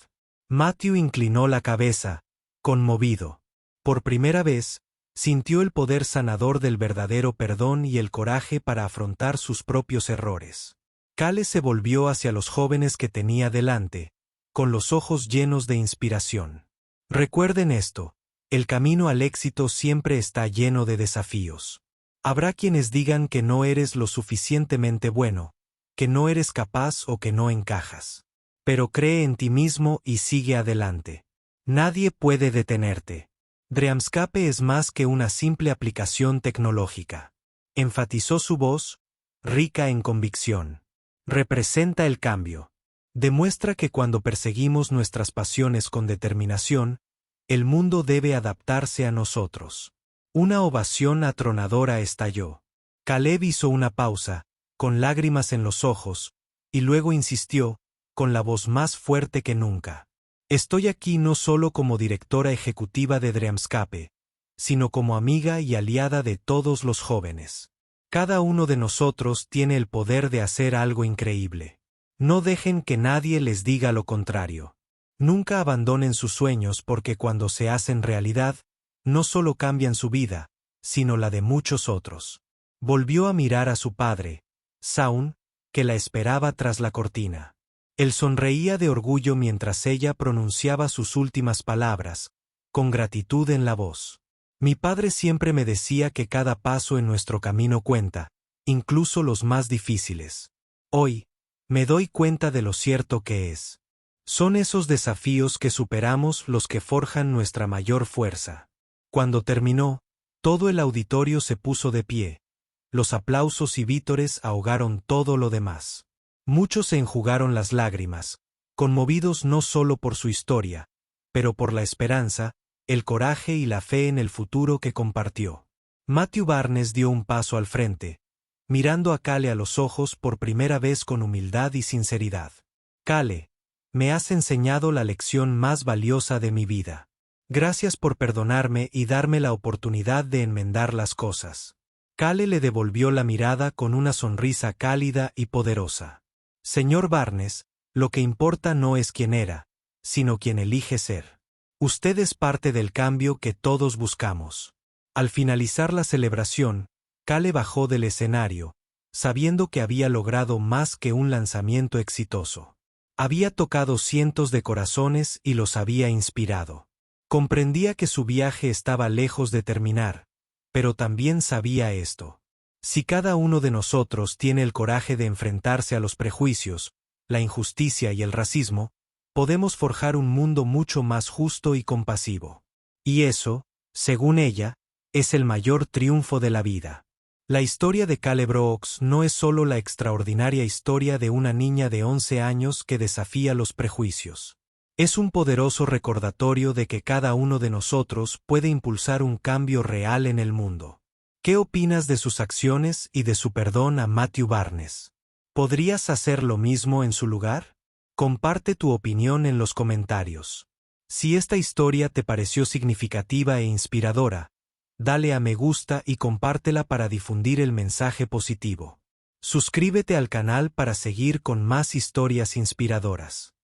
S1: Matthew inclinó la cabeza, conmovido. Por primera vez, sintió el poder sanador del verdadero perdón y el coraje para afrontar sus propios errores. Cale se volvió hacia los jóvenes que tenía delante, con los ojos llenos de inspiración. Recuerden esto: el camino al éxito siempre está lleno de desafíos. Habrá quienes digan que no eres lo suficientemente bueno, que no eres capaz o que no encajas. Pero cree en ti mismo y sigue adelante. Nadie puede detenerte. Dreamscape es más que una simple aplicación tecnológica. Enfatizó su voz, rica en convicción. Representa el cambio. Demuestra que cuando perseguimos nuestras pasiones con determinación, el mundo debe adaptarse a nosotros. Una ovación atronadora estalló. Caleb hizo una pausa, con lágrimas en los ojos, y luego insistió, con la voz más fuerte que nunca. Estoy aquí no solo como directora ejecutiva de Dreamscape, sino como amiga y aliada de todos los jóvenes. Cada uno de nosotros tiene el poder de hacer algo increíble. No dejen que nadie les diga lo contrario. Nunca abandonen sus sueños porque cuando se hacen realidad, no solo cambian su vida, sino la de muchos otros. Volvió a mirar a su padre, Shaun, que la esperaba tras la cortina. Él sonreía de orgullo mientras ella pronunciaba sus últimas palabras, con gratitud en la voz. Mi padre siempre me decía que cada paso en nuestro camino cuenta, incluso los más difíciles. Hoy, me doy cuenta de lo cierto que es. Son esos desafíos que superamos los que forjan nuestra mayor fuerza. Cuando terminó, todo el auditorio se puso de pie. Los aplausos y vítores ahogaron todo lo demás. Muchos se enjugaron las lágrimas, conmovidos no solo por su historia, pero por la esperanza, el coraje y la fe en el futuro que compartió. Matthew Barnes dio un paso al frente, mirando a Cale a los ojos por primera vez con humildad y sinceridad. Cale, Me has enseñado la lección más valiosa de mi vida. Gracias por perdonarme y darme la oportunidad de enmendar las cosas. Cale le devolvió la mirada con una sonrisa cálida y poderosa. Señor Barnes, lo que importa no es quién era, sino quien elige ser. Usted es parte del cambio que todos buscamos. Al finalizar la celebración, Cale bajó del escenario, sabiendo que había logrado más que un lanzamiento exitoso. Había tocado cientos de corazones y los había inspirado. Comprendía que su viaje estaba lejos de terminar, pero también sabía esto. Si cada uno de nosotros tiene el coraje de enfrentarse a los prejuicios, la injusticia y el racismo, podemos forjar un mundo mucho más justo y compasivo. Y eso, según ella, es el mayor triunfo de la vida. La historia de Cale Brooks no es solo la extraordinaria historia de una niña de 11 años que desafía los prejuicios. Es un poderoso recordatorio de que cada uno de nosotros puede impulsar un cambio real en el mundo. ¿Qué opinas de sus acciones y de su perdón a Matthew Barnes? ¿Podrías hacer lo mismo en su lugar? Comparte tu opinión en los comentarios. Si esta historia te pareció significativa e inspiradora, dale a me gusta y compártela para difundir el mensaje positivo. Suscríbete al canal para seguir con más historias inspiradoras.